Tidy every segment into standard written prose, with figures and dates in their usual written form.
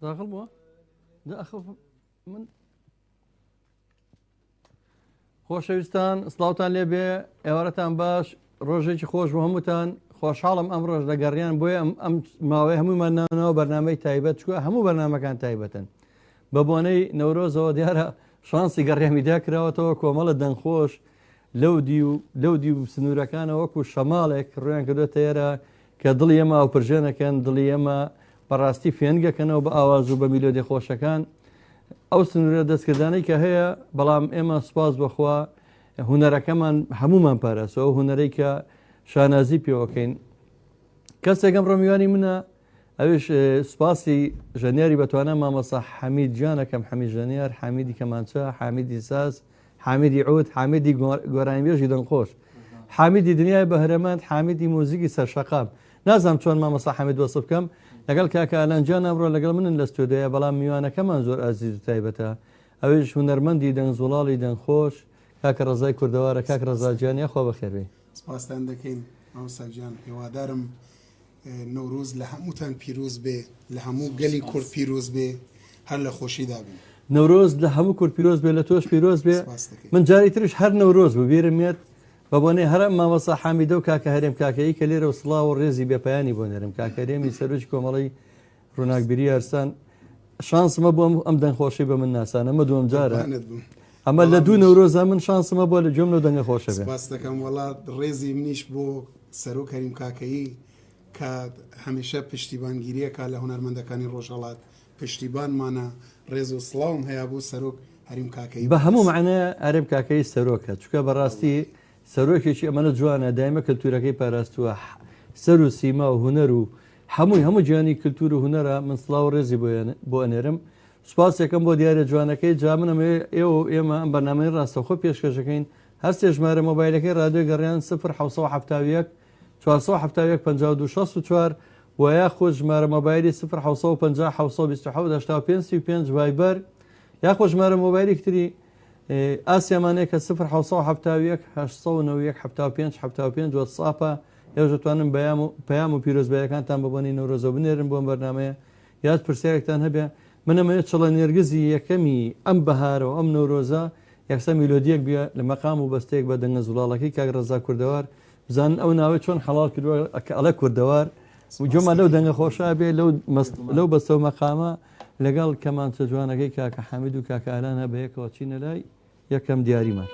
داخل بووە داخف من خۆشەویستان سڵاوتان لێبێ ئێوارەتان باش ڕۆژێکی خۆش بۆ هەمووتان خۆشحاڵم ئەم ڕۆژ دەگەڕیان بۆیە ئەم ماوەی هەموومان ناونەوە بەرنامەی تایبەت چووە هەموو بەرنامەکان تایبەتن بە بۆنەی نەورۆزەوە دیارە شانسی گەڕێمیدا کراوەتەوە کۆمەڵە دەنگخۆش لەو دی و سنوورەکانە وەکو شەماڵێک ڕویان کردوێتە ئێرە کە دڵی ئێمە ئەو پرژێنەکەن دڵی ئێمە بەڕاستی فێنگەکەنەوە بە ئاواز و بە میلۆدی خۆشەکان ئەو سنوورە دەستکردانەی کە هەیە بەڵام ئێمە سوپاس بەخوا هوەرەکەمان هەمومان پارێزەوە هوەرەی کە شانازی پێوەکەین کەسێکم ڕۆمیوانی منە ئەوش سوپاسی ژەنیاری بەتوانە مامەسا حەمید جانەکەم حەمید ژەنیار حەمیدی کەمانچە حەمیدی ساز حەمیدی عود حەمیدی گۆرانیبێژی دڵخۆش حەمیدی دنیای بەهرەمەند حەمیدی مۆزیکی سەرشەقام نازانم چۆن مامەسا حەمید وەسف بکەم لەگەڵ کاکە ئالانجان ئەمڕۆ لەگەڵ منن لە ستۆدیۆیە بەڵام میوانەکەمان زۆر ئازیز و تایبەتە ئەوش هونەرمەندی دەنگ زوڵاڵی دەنگخۆش کاکە ڕزای کوردەوارە کاک ڕزاجیان خۆ بەخێربێ سپاسان دەکەین ئەوساجان هێوادارم نەورۆز لە هەمووتان پیرۆز بێ لە هەموو گەلی کورد پیرۆز بێ هەر لە خۆشیدا بن نەورۆز لە هەموو کورد پیرۆز بێ لە تۆش پیرۆز بێ من جاری ترش هەر نەورۆز بوو بێرمێت بە بۆنەی هەرە مامەسا حامیدە و کاکە هەرێم کاکەی کە لێرە و سڵاو و ڕێزی بێپایانی بۆ نێرم کاکەرێمی سەرۆکی کۆمەڵی ڕووناکبیری ئەرسان شانسمە بۆ ئەم دەنگخۆشی بە من ناسان ئەمە دووەم جارە ئەمە لە دوو نەورۆزە من شانسمە بۆ لە جۆم لەو دەنگە خۆشە بێ سپاس دەکەم وڵات ڕێزی منیش بۆ سەرۆک هەریم کاکەیی کە هەمیشە پشتیبانگیریەکە لە هونەرمەندەکانی ڕۆژهەڵات پشتیبانمانە ڕێز و سڵاوم هەیە بۆ سەرۆک هەریم کاکەیی بە هەموو معنەیە هەرێم کاکەی سەرۆکە چونکە بەڕاستی سەرۆکێکی ئەمەە جوانە دایمە کللتورەکەی پاراستووە سەر و سیما و هوەر و هەموو جیانی کللتور و هوەرە من سڵاو ڕێزی بۆ ئەنێرم سوپاسێکم بۆ دیارە جوانەکەی جا منەم ئێمە ئەم بەنامەی ڕاستەخۆ پێشکەشەکەین هەستێ ژمارە مۆبایلەکەی ڕادیۆ گەڕیان 1970 471 52 64 و یا خۆ ژمارە مۆبایلی 1950 ڤایبەر یاخۆ ژمارە مۆبایلی کتری ئاسیامانەیە کە 1970 1970 وەتساپە ئێوە دەتوانن پەیام و پیرۆزبایەکانتان ببوونی نەورۆزە بنێرن بۆم بەرنمەیە یاد پرسیارێکتان هەبێ منەمەوێت چڵە نێرگزی یەکەمی ئەم بەهارەوە ئەم نەورۆزە یەکسە میلۆدیەک بێ لە مەقام و بەستەیەک بە دەنگە زوڵاڵەکەی کاک ڕەزا کوردەوار بزانن ئەو ناوەی چۆن حەڵال کردووە ئەڵە کوردەوار و جۆمە لەو دەنگە خۆشا بێ لەو بەستە و مەقامە لەگەڵ کەمانچە جوانەکەی کاکە حەمید و کاکە ئالانە بەیەکەوە چینە لای یەکەم دیاریمان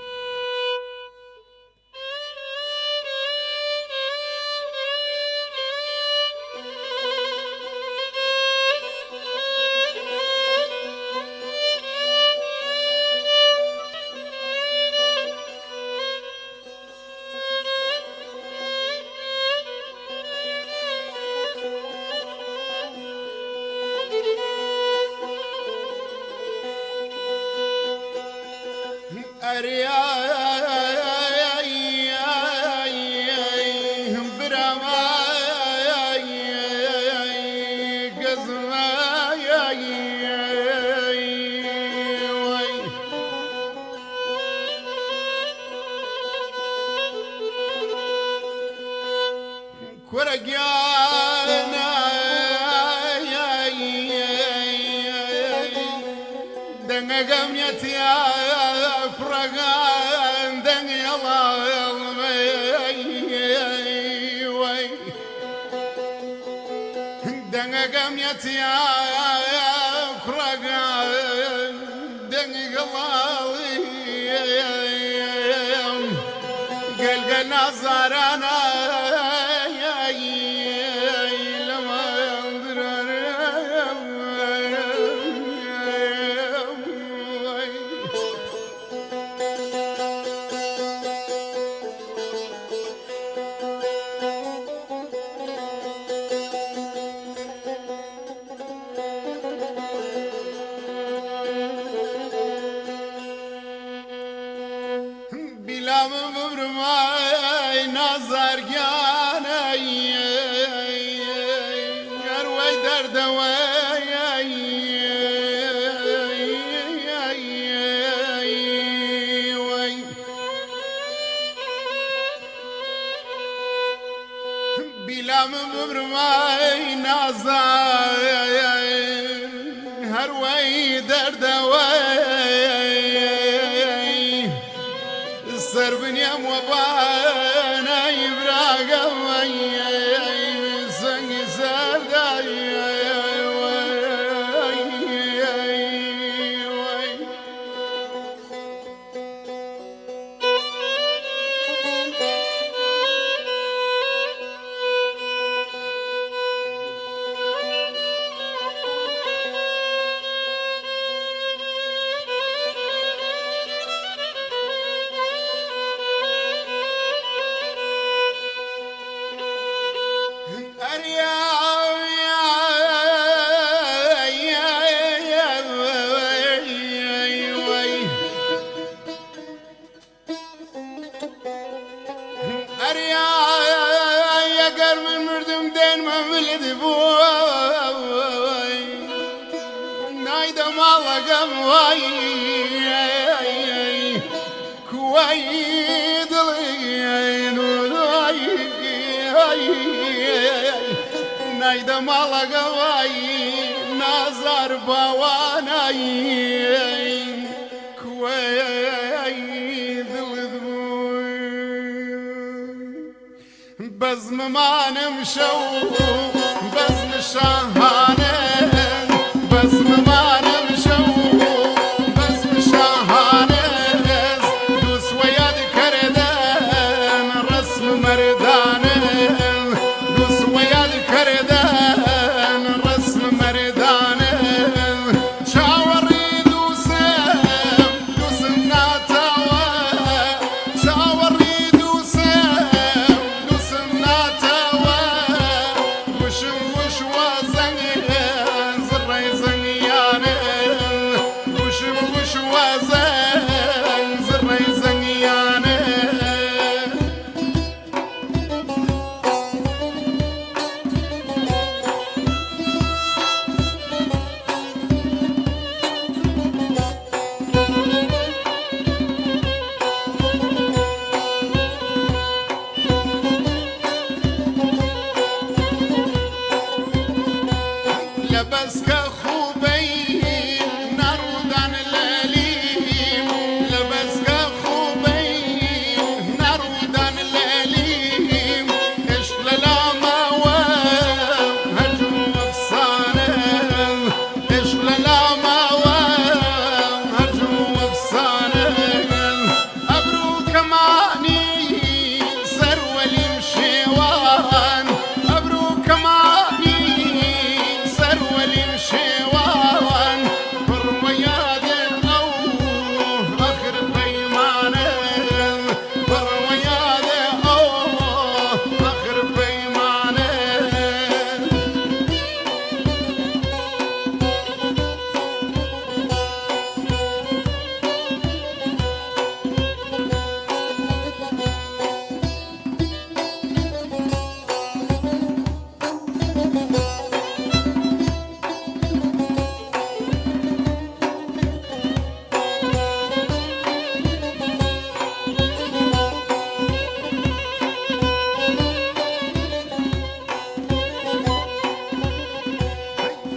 دواي السر بنيام وبانا يبراقا سنق سرداي نايدا مالغواي نازار باواناي كوي بزم ما نمشو بزم شاهانه بزم ما نمشو بزم شاهانه دوس وياد كردان رسم مردانه دوس وياد كردان رسم مردانه شاوري دوسم دوسم ناتوا شاوري دوسم دوسم ناتوا وشم وش وزن زري زنيانه وشم وش وزن زري زنيانه لبسك خوبي نارودان الليليم لبسك خوبي نارودان الليليم ايش للاما وهجو افسانه ايش للاما وهجو افسانه ابرو كماني سرولي مشيوان ابرو كماني سرولي مشيوان بالرياض او اخر بيمانه بالرياض او اخر بيمانه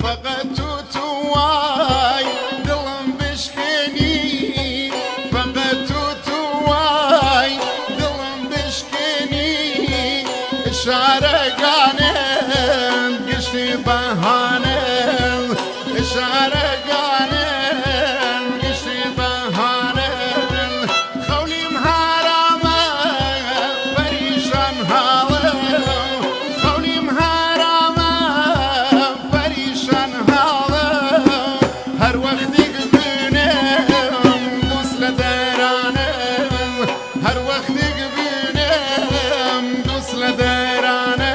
فقدت تواي دلم بشكني فقدت تواي دلم بشكني شارقانه قشتي بهانه شارقانه قشتي بهانه خولي مهارمه بريشان هاله خولي مهارمه بريشان هاله هر وقت قبنم دوس لدرانه هر وقت قبنم دوس لدرانه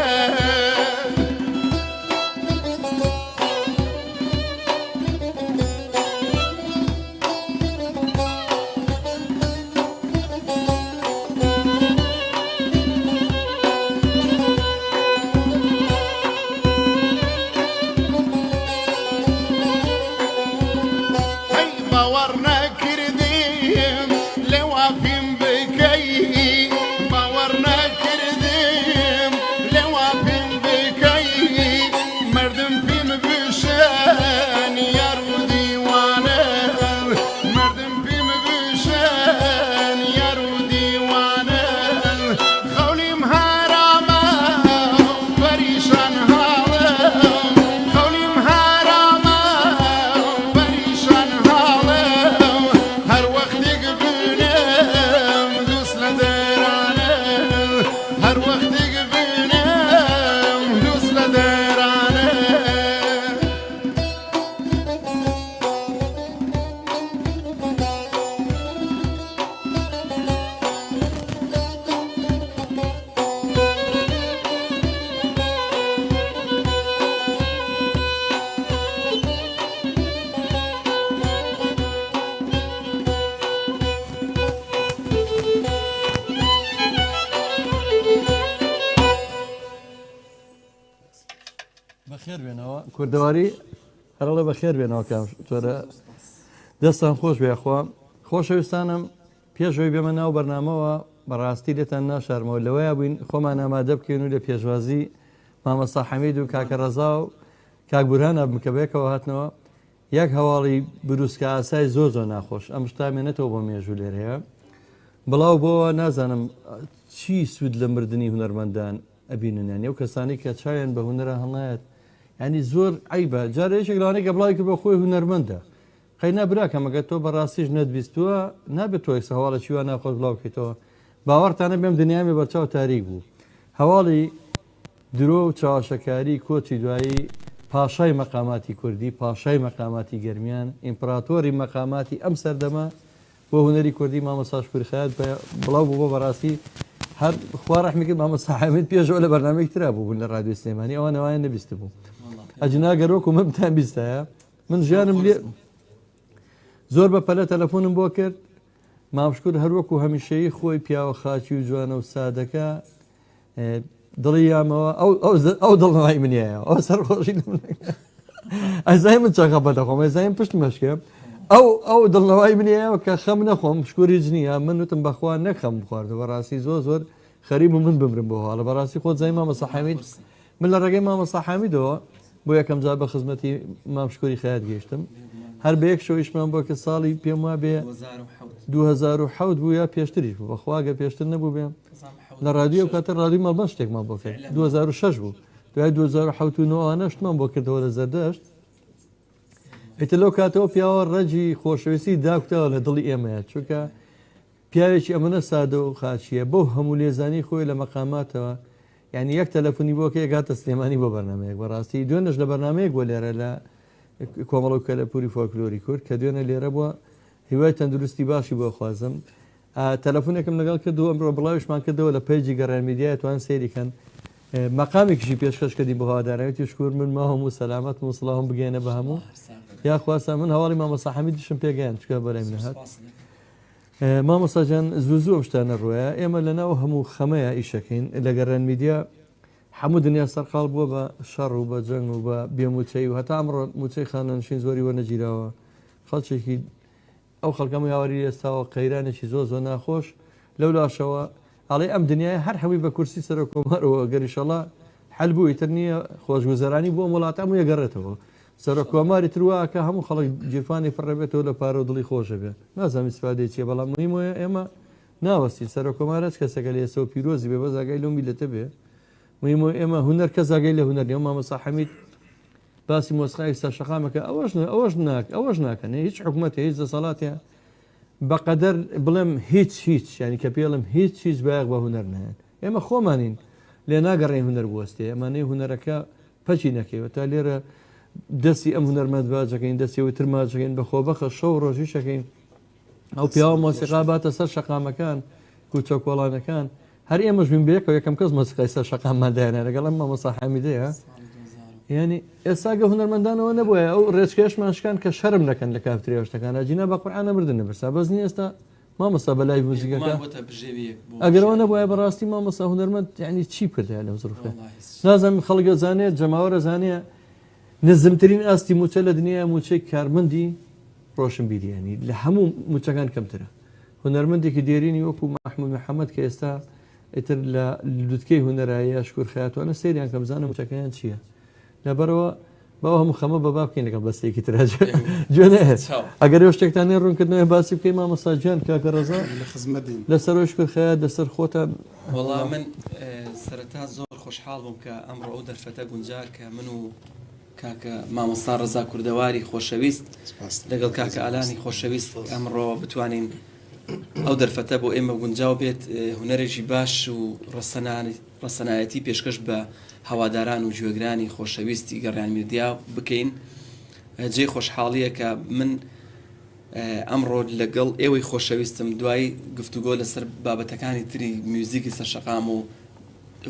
بێنەوە کوردەواری هەرڵە بەخێر بێنەوە کام تۆرە دەستان خۆش بێخوا خۆشەویستانم پێشەوەی بێمە ناو بەرنامەوە بەڕاستی لێتان ناشارمەوە لەوەیە بووین خۆمان ئامادە بکەین و لە پێشوازی مامەستا حەمید و کاکە ڕەزا و کاک بورهان بکە بێکەوە هاتنەوە یەک هەواڵی بروسکە ئاسای زۆر ناخۆش ئەم شتا مێنێتەوە بۆ مێژوو لێرەیە بڵاو بۆەوە نازانم چی سوود لە مردنی هونەرمەندان ئەبینن یو کەسانی کە چاویان بە هونەرە هەڵایەت ینی زۆر عیبە جارێکێک لەوانەیە کە بڵاوی کرد بە خۆی هونەرمەندە قەینا براکەم ئەگە تۆ بەڕاستیش نەتبیستووە نابێت تۆی هەواڵە چیوە ناخۆش بڵاو بکەیتەوە باوەڕتانە بێم دنیامی بەرچاو تاریک بوو هەواڵی درۆ و چاوەشەکاری کۆچی دوایی پاشای مەقاماتی کوردی پاشای مەقاماتی گەرمیان ئیمپراتۆری مەقاماتی ئەم سەردەما بۆ هونەری کوردی مامەستا شکووری خەیات بڵاو بوو بۆ بەڕاستی هەر خوا ڕەحمی مامەستا حەمید پێشەوە لە بەرنامەیەک ترا بوو لە ڕادیۆ سلێمانی ئەوە نەوایە نەبیست بوو ئەجنا گەرۆک و مەمتان بیستایە من ژیانم لێ زۆر بە پەلە تەلەفۆنم بۆ کرد مامشکور هەروەکو هەمیشەیی خۆی پیاوە خاچی و جوانە و سادەکە دڵی یامەوە ئەو دڵنەوەی منایە ئەو سەرخۆشی ئەزای من چاقە بەدەخۆم ئەزایم پشت مەشکە ئەو دڵنەوەی منایەوە کە خەم نەخۆم شکوری جنیە من وتم بەخوا نەخەم بخواردە بەڕاستی زۆر خەریب و من بمرم بۆ هەڵە بەڕاستی خۆت زای مامەستا حەمید من لە ڕێگەی مامەستا حەمیدەوە بۆ یەکەم جار بە خزمەتی مامشکوری خەیات گەیشتم هەر بە یەک شەویشمان بۆ کە ساڵی پێم وا بێ 2007 بوو یا پێشتریش بوو بەخواگە پێشتر نەبوو بێم لە رادیۆ کاتە رادیۆ مەڵبەن شتێکمان بۆ کرد 2006 بوو دوای 2009 شتمان بۆ کردەوە لە زەردەشت ئیتر لەو کاتەوە پیاوە ڕەجی خۆشەویستی داکتەوە لە دڵی ئێمەیە چونکە پیاوێکی ئەمەنە سادە و خاچیە بۆ هەموو لێزانی خۆی لە مەقاماتەوە یعنی یەک تەلەفۆنی بۆ کە گاتە سلێمانی بۆ بەرنمەیەک بەڕاستی دوێنش لە بەرنمەیەک بۆ لێرە لە کۆمەڵ و کەلەپوری فۆکلۆری کورد کە دوێنە لێرە بووە هیوای تەندروستی باشی بۆ خوازم تەلەفۆنێکم لەگەڵ کردو ئەمڕۆ بڵاویشمان کردەوە لە پیجی گەڕان میدیای توان سێریکەن مەقامێکیشی پێشکەش کردی بۆ هەوادارەوەتی شکور من ما هەموو سەلامەت و سڵاهم بگەێنە بە هەموو یا خواسە من هەواڵی مامەستا حەمیدشم پێگەیان چکە بەلای من هات مامۆستاجان زوو ئەم شتانە ڕۆیە ئێمە لەناو هەموو خەمەیە ئیشەکەین لە گەڕان میدیا هەموو دنیا سەرقاڵ بووە بە شەڕ و بە جەنگ و بە بێموچەی و هەتا ئەمڕۆ موچەی خانەنشین زۆری وەرنەگیراوە خەڵکێکی ئەو خەڵکەمە یاوەری ئێستاوە قەیرانێکی زۆر ناخۆش لەو لاشەوە ئەڵێ ئەم دنیای هەر هەمووی بە کورسی سەر کۆمارەوە گەریشەڵا حەل بوو ئیتر نییە خۆشگوزەرانی بۆ وڵات هەموو یەگەڕێتەوە سەر کۆماری ترواکە هەموو خەڵک جیرفانی فڕێبێتەوە لە پارە و دڵی خۆشە بێ نازانم سپادەی چیە بەڵام مهم وایە ئێمە ناوەستی سەر کۆمارەت کەسەکە لە ئێسەوە پیرۆزی بێ بە زاگای لەو میلەتە بێ مهم ئێمە هونەر کە زاگای لە هونەر نێ مامەستا حەمید باسی مۆسیقای ستا شەقامەکە ئەوەش ناکەن هیچ حکوومەت هیچ دەسەڵاتە بەقەدەر بڵێم هیچ ینی کە پێڵم هیچ بایەق بە هونەر نهێن ئێمە خۆمانین لێ ناگەڕێن هونەر بوەستێ ئەمانەی هونەرەکە پەچی نەکەوێت تا لێرە دەستی ئەم هونەرمەند باجەکەین دەستیەوەی ترماجەکەین بە خۆبەخە شەو ڕۆژی شەکەین ئەو پیاوە مۆسیقا باتە سەر شەقامەکان کوچە کۆڵانەکان هەر ئێمەش بین بێکەوە یەکەم کەس مۆسیقای سەر شەقاممادایانە لەگەڵ ئەم مامۆستا حەمیدەیە ینی ئێستاگە هونەرمەندانەوە نەبووە ئەو ڕێچکێشمانشکان کە شەرم نەکەن لە کافتریا شتەکانە جینا بە قورئانە مردن نەبرسا بەزنی ئێستا مامۆستا بەلای موزیکەکە ئەگەرەوە نەبووە بەڕاستی مامۆستا هونەرمەند یعنی چی کردە لەم زروفە نازانم خەڵگە زانێت جەماوەرە زانێ نزمترین ئاستی موچە لە دنیای موچەی کارمەندی ڕۆشنبیریانی لە هەموو موچەکان کەمترە هونەرمەندێکی دێرینی وەکو محمود محەممەد کە ئێستا ئیتر لە لوتکەی هونەرایە شکور خەیاتوانە سریان کە بزانە موچەکەیان چییە لەبەرەوە باو هەموو خەمە بە بابکەین لەگەڵ بەستێکی تراژ جوێنێت ئەگەر ێ شتێکتانێ ڕوونکردنەوەی باسی بکەی مامۆستاجیان کاکە ڕەزا لەسەر شکر خەیات لەسەر خۆتان وەڵا من سەرەتا زۆر خۆشحاڵ بووم کە ئەمڕۆ ئەو دەرفەتە گونجا کە من و کاکە مامۆستا ڕەزا کوردەواری خۆشەویست لەگەڵ کاکە ئالانی خۆشەویست ئەمڕۆ بتوانین ئەو دەرفەتە بۆ ئێمە گونجاو بێت هونەرێکی باش و ڕەسەنایەتی پێشکەش بە هەواداران و گوێگرانی خۆشەویستی گەڕیان میدیا بکەین جێ خۆشحاڵیە کە من ئەمڕۆ لەگەڵ ئێوەی خۆشەویستم دوای گفتوگۆ لەسەر بابەتەکانی تری میوزیکی سەر شەقام و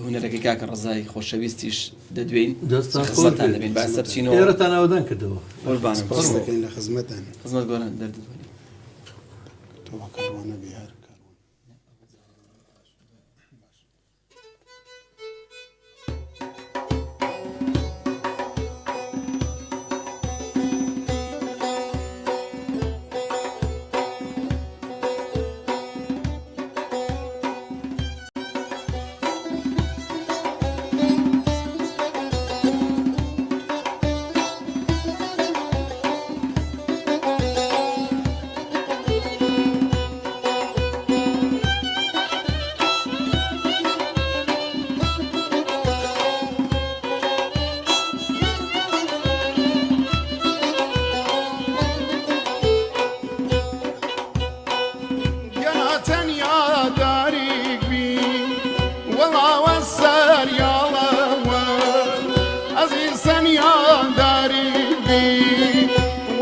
هونەرەکەی کاکە ڕەزای خۆشەویستیش دەدوێن خزمەتان دەبین باسە بچینەوە ئێرەتان ئاودان کردەوە لە خزمەتان خزمەت گۆران دەردوێن کاروانە بیار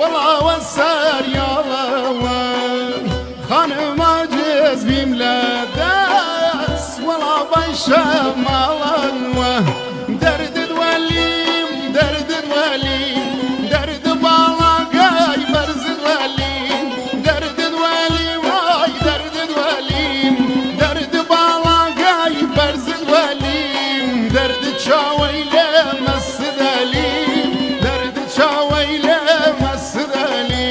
والله والسار يلا خانم عجز بملادس والله بيشام الله درد الوليم درد الوليم درد بالاقاي برز الوليم درد الوليم هاي درد الوليم درد بالاقاي برز الوليم درد شاويله مسد اليم درد شاويله مسد اليم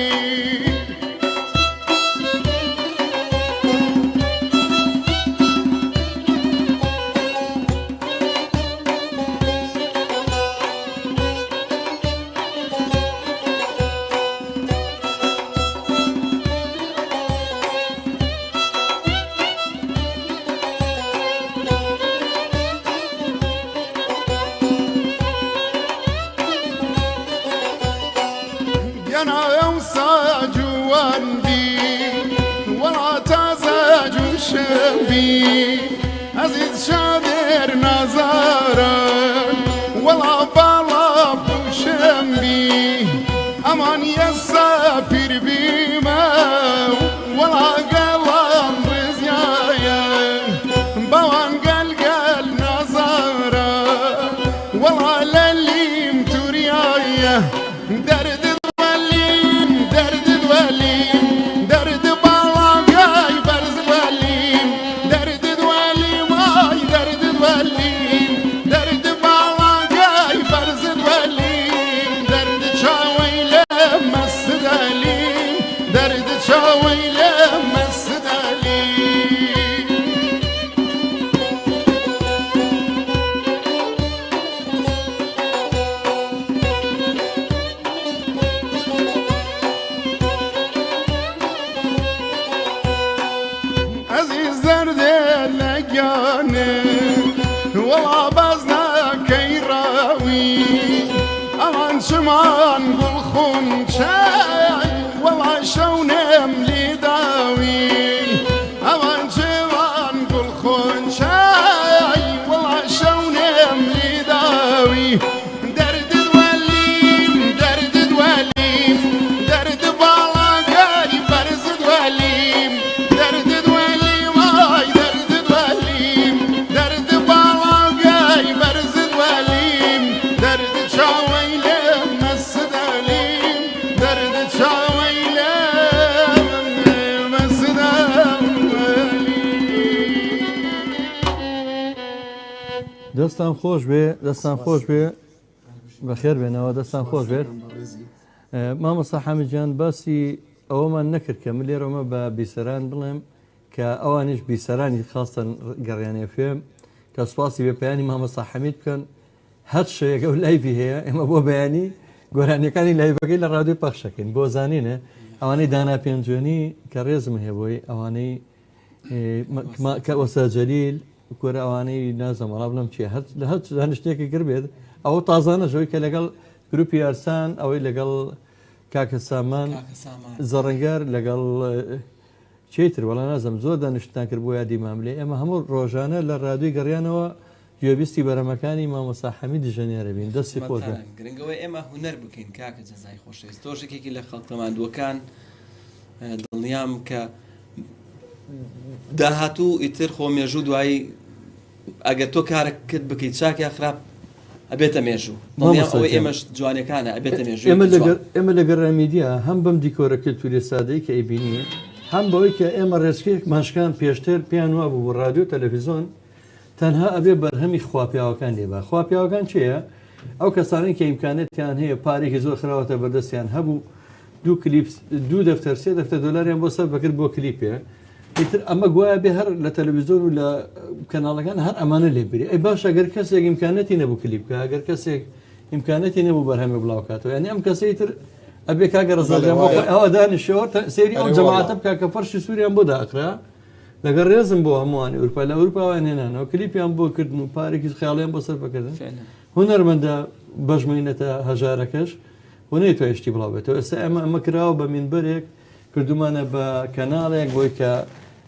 أنا أوسع جواندي ولا تزاج شبي عزيز شادر نزارا ولا بلا بشمبي أمان يسافر بما ولا قلم رزيايا بوان قل نزارا ولا لليم تريايا درد درد الوليم درد بالاقاي برز الوليم درد الوليم هاي درد الوليم درد بالاقاي برز الوليم درد شاويله مسد اليم درد شاويله مسد اليم عزيز درد لقاني والله بزنا كيراوي امان شمان قل خون شاي والله شونم لي داوي امان شمان قل خون شاي والله شونم لي داوي درد الوليم درد الوليم درد بالاقاي برز الوليم درد الوليم هاي درد الوليم درد بالاقاي برز الوليم درد شاويله مسد اليم درد شاويله مسد اليم دەستان خۆش بێ دەستان خۆش بێ بەخێر بێنەوە دەستان خۆش بێت مامۆستا حەمیدجان باسی ئەوەمان نەکرد کە من لێرەمە بە بیسەران بڵێم کە ئەوانش بیسەرانی خاستن گەڕیانێ فێم کە سوپاسی بێ پەیانی مامۆستا حەمید بکەن هەر شەیەکە و لایڤی هەیە ئێمە بۆ بەیانی گۆرانیەکانی لایڤەکەی لە ڕادیۆ پەخشەکەین بۆ زانینە ئەوانەی دانا پێنجێنی کە ڕێزم هەیە بۆی ئەوانەی کە ئۆستا جەلیل کۆرە ئەوانەی نازەمەڵا بڵم چیە لە هەر دانیشتێکی کرد بێت ئەوە تازانە ژۆی کە لەگەڵ گروپی یارسان ئەوەی لەگەڵ کاکە سامان زەڕەنگار لەگەڵ چیتر وەڵا نازم زۆر دانیشتان کرد بۆ یادی ماملێ ئێمە هەموو ڕۆژانە لە ڕادیۆی گەڕیانەوە گوێبیستی بەرەمەکانی مامۆستا حەمید ژەنیارە بین دەستی خۆش گرنگەوەی ئێمە هونەر بکەین کاکە جەزای خۆشەویست تۆشێکێکی لە خەڵکەماندووەکان دڵنیام کە داهاتوو ئیتر خۆمێژوو دوایی ئەگەر تۆ کارەکەت بکەیت چاکی خراپ ئەبێتە مێژوو ئەوەی ئێمەش جوانەکانە ئەبێتە مێژوو ئێمە لەگەر ڕامیدیا هەم بەم دیکۆرە کلتوری سادەی کە ئەیبینی هەم بەوەی کە ئێمە ڕێزکێک ماشکان پێشتر پێیان وا بوو ڕادیۆ تەلەڤیزۆن تەنها ئەبێ بەرهەمی خواپیاوەکان لێبا خواپیاوەکان چییە؟ ئەو کەسانەی کە ئیمکانەتیان هەیە پارێکی زۆر خراوەتە بەردەستیان هەبوو دوو کلیپ دوو دەفتەر سێ دەفتەر دۆلاریان بۆ سەر بەکرد بۆ کلیپێ ئیتر ئەمە گوایە بێ هەر لە تەلەڤیزۆن و لە کەناڵەکان هەر ئەمانە لێبری ئەی باش ئەگەر کەسێک ئیمکانەتی نەبوو کلیپ بکە ئەگەر کەسێک ئیمکانەتی نەبوو بەرهەمێ بڵاوکاتەوە یعنی ئەم کەسەی تر ئەبێ کاگە ڕزاجان ئەوە دانیشەوە سێری ئەو جەماعەتە بکە کە فەرشی سووریان بۆ داخرا لەگەر ڕێزم بۆ هەمووانی ئەوروپا لە ئەوروپاوان هێنانەوە کلیپیان بۆ کردن و پارێکی خەیاڵیان بۆ سەر بکردن هونەرمەندە بەژمەینەتە هەژارەکەش و نەیتوانێشتی بڵاو بێتەوە ئێستا ئەمە کراوە بە مینبەرێک کردومانە بە کەناڵێک بۆی کە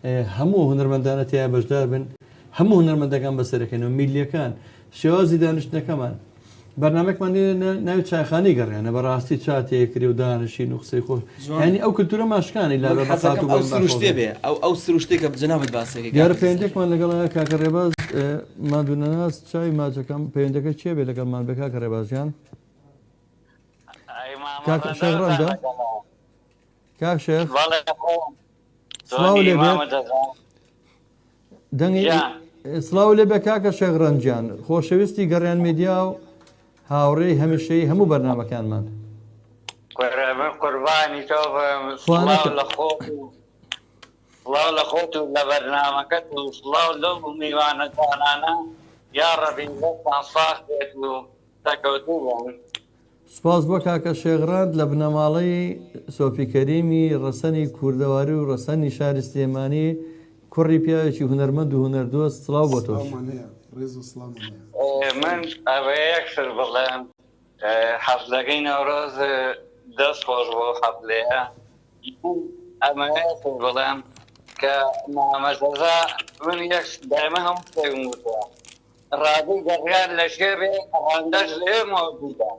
هەموو هونەرمەندانە تیا بەشدار بن هەموو هونەرمەندەکان بەسەرەکەنەوە میلیەکان شێوازی دانیشتنەکەمان بەرنمێکمان ناوی چایخانی گەڕێنە بەڕاستی چاتێکری و دانشین و قسەی خۆش ینی ئەو کلتورە ماشکانی لا ئەو سروشتێ بێ ئەو سروشتێکە بجناوت باسێک دیارە پەیوەندێکمان لەگەڵ کاکە ڕێباز مادوونەناس چای ماچەکەم پەیوەندەکە چێ بێ لەگەڵمان بێ کاکە ڕێبازیان کاکە شەغڕەندە کاک شێخ سڵاو لێ بێ دەنگی سڵاو لێ بێ کاکە شەغڕەنجیان خۆشەویستی گەڕیان میدیا و هاوڕێی هەمیشەی هەموو بەرنامەکانمان قوربانی تۆ سڵاو لە خۆت و لە بەرنامەکەت و سڵاو لەو میوانەتانانە یا ڕەبی لەتان ساخ بێت و تەکەوتوو بن. سپاس بۆ کاکە شێغڕاند لە بنەماڵەی سۆفی کەریمی ڕەسەنی کوردەواری و ڕەسەنی شاری سلێمانی کوڕی پیاوێکی هونەرمەند و هونەردۆست سڵاو بۆ تۆش. من ئەوە یەکسر بڵێم حەفلەکەی نەورۆز دەست خۆش بۆ حەفلەیە ئەمە یەکسر بڵێم کە مامەزەزا من یەک دایمە هەموو شتێکم وتووە ڕادەی گەڕیان لە شێبێ ئەوەندەش لێ مەوجودە.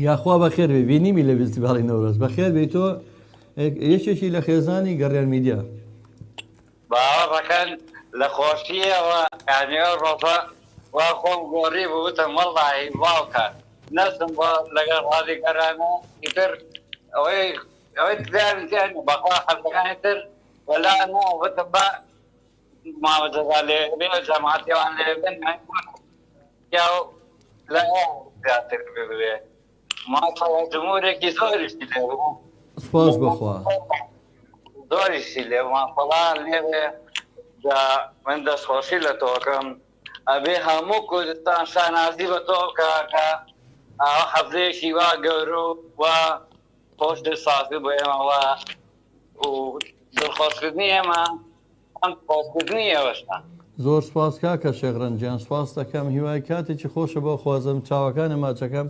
یاخوا بەخێر بێ بینیمی لە فستیڤاڵی نەورۆز بەخێر بێت تۆ یەکێکی لە خێزانی گەڕیان میدیا باوە بەکەن لە خۆشیەوە یانیۆ ڕۆژە وا خۆم گۆڕی بووتم وەڵڵاهی باوکە نەستم بۆ لەگەڵ ڕادی گەرانە ئیتر ئەوەی تیان بەخوا حەزەکانی تر وەلا ناوەتم بە مامەجەزا لێ بێ جەماعەتیەوان لێ بن یا لە زیاتر ببێ ماڵەوە جمهورێکی زۆریشی لێ بوو سپاس بەخوا زۆریشی لێ مافەڵان لێوێ من دەستخۆشی لە تۆکەم ئەبێ هەموو کوردستان شانازی بە تۆ کە حەفلەیەکی وا گەورە و خۆش سازی بۆ ئێمەوە و دڵخۆشکردنی ئێمە ئەم خۆشکردنی ئێوەشە. زۆر سپاس کاکە شێغڕەنجیان سپاس دەکەم هیوای کاتێکی خۆشە بۆ خوازم چاوەکانە ماچەکەم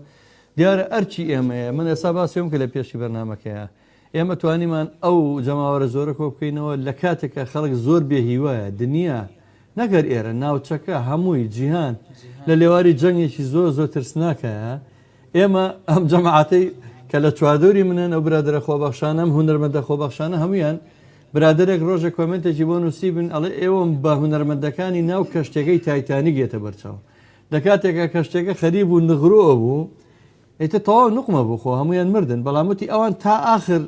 دیارە ئەرچی ئێمەیە من ئێستا باسیێم کە لە پێشی بەرنمەکەیە ئێمە توانیمان ئەو جەماوەرە زۆرە کۆ بکەینەوە لە کاتێکە خەڵک زۆر بێ هیوایە دنیا نەگەر ئێرە ناوچەکە هەمووی جیهان لە لێواری جەنگێکی زۆر زۆر ترسناکەیە ئێمە ئەم جەماعەتەی کە لە چواردۆری منن ئەو برادرە خۆبەخشانە ئەم هونەرمەندە خۆبەخشانە هەمویان برادێک ڕۆژە کۆمنتێکی بۆ نووسی بن ئەڵێ ئێوەم بە هونەرمەندەکانی ناو کەشتەکەی تایتانی گێتە بەرچاو لە کاتێکە کەشتەکە خەریب و نغرۆ بوو ئیتە تەواو نقمە بخۆ هەمویان مردن بەڵامەتی ئەوان تا ئاخر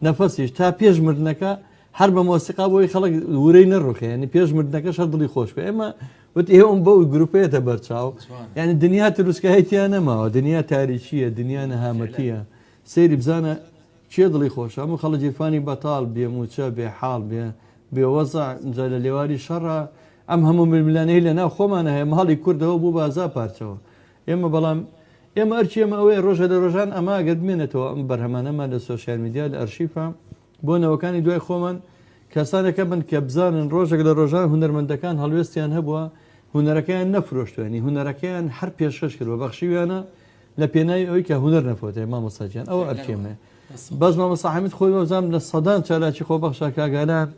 نەفەسیش تا پێش مردنەکە هەر بە مۆسیقا بۆی خەڵک ورەی نەڕوخێ ینی پێش مردنەکە شەر دڵی خۆش بێ ئێمە وت ئێوەم بەو گروپێتە بەرچاو یعنی دنیا تروسکەهەیەتیان نەماوە دنیا تاریچیە دنیا نەهامەتیە سەیری بزانە چێ دڵی خۆش هەموو خەڵک جیرفانی بەتاڵ بێ موچە بێ حاڵ بێوەزە جا لە لێواری شەڕە ئەم هەموو ململانەی لە ناو خۆمانە هەیە ماڵی کوردەوە بوو بازا پارچەوە ئێمە بەڵام ئێمە ئەرچی ئەمە ئەوەیە ڕۆژە لە ڕۆژان ئەما گەدمێنێتەوە ئەم بەرهەمانەمان لە سۆسیال میدیا لە ئەرشیفە بۆ نەوەکانی دوای خۆمان کەسانێکە بن کە بزانن ڕۆژێک لە ڕۆژان هونەرمەندەکان هەڵوێستیان هەبووە هونەرەکەیان نەفرۆشتوێنی هونەرەکەیان هەر پێشەش کردوە بەخشیویانە لە پێناوی ئەوەی کە هونەر نەفۆتێ مامۆستاجیان ئەوە ئەرچێمێ بەس مامۆستا حەمید خۆی وەزام لە سەدان چالاکی خۆبەخشا کاگالان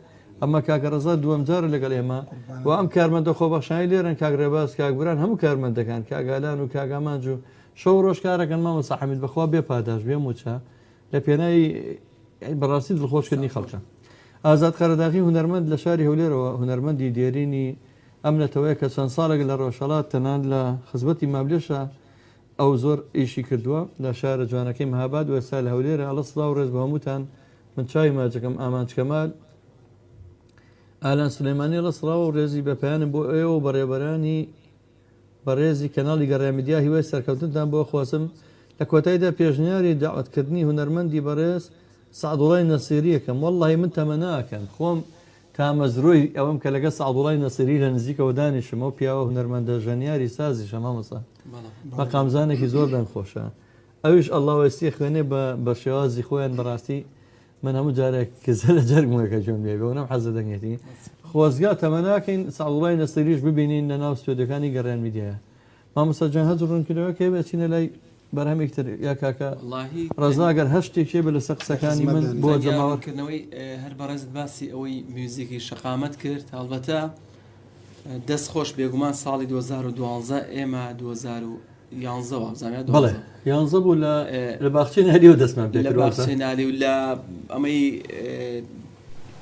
ئەمە کاکە ڕەزا دووەم جارە لەگەڵ ئێمە و ئەم کارمەندە خۆبەخشایی لێرن کاگڕێباز کاگبران هەموو کارمەندەکان کاگالان و کاگامانج و شەو ڕۆژ کارەکەن مامۆستا حەمید بەخوا بێ پاداش بێ موچە لە پێناوی بەڕاستی دڵخۆشکردنی خەڵکە ئازاد قەرەداغی هونەرمەند لە شاری هەولێرەوە هونەرمەندی دێرینی ئەم نەتەوەیە کە چەند ساڵێک لە ڕۆژهەڵات تەنان لە خزمەتی مابلێشە ئەو زۆر ئیشی کردووە لە شارە جوانەکەی مەهاباد و ئێستا لە هەولێرە ئەڵە سڵاو ڕێز بە هەمووتان من چاوی ماچەکەم ئامانج کەمال ئالان سلێمانی لە سڵاو و ڕێزی بەپیانم بۆ ئێوە و بەڕێبەرانی بەڕێزی کەناڵی گەڕامیدیا هیوای سەرکەوتنتان بۆ خوازم لە کۆتاییدا پێشنیاری داوەتکردنی هونەرمەندی بەڕێز سعدوڵای نەسیریەکەم وەڵڵاهی من تەمە ناکەم خۆم تامەزرۆی ئەوەم کە لەگە سعدوڵای نەسیری لە نزیکەوە دانیشم ئەو پیاوە هونەرمەندە ژەنیاری سازی شەمامەسا مەقامزانێکی زۆر دەنگخۆشە ئەویش ئەڵڵا وەستی خوێنێ بە شێوازی خۆیان بەڕاستی من هەموو جارێک کزە لە جەرگمەکە جۆم بێ بەونەم حەزە دەنگێتی خۆزگا تەمە ناکەین سعدوڵای نەسیریش ببینین لە ناو ستۆدیۆکانی گەڕیان میدیایە مامۆستا جان هەز ڕوونکردەوە کێ بچینە لای بەرهەمێکتر یا کاکە ڕزاگەر هەشتێکێ بە لەسەر قسەکانی من بۆ جەماوەکردنەوەی هەر بەڕێزت باسی ئەوەی میوزیکی شەقامەت کرد هەڵبەتە دەست خۆش بێگومان ساڵی 2012 ئێمە یانزەوە زانیا بەڵێ یانزە بوو لە باخچەی هەریەوە دەستمان لە پێکرد باخچەی و لە ئەمەی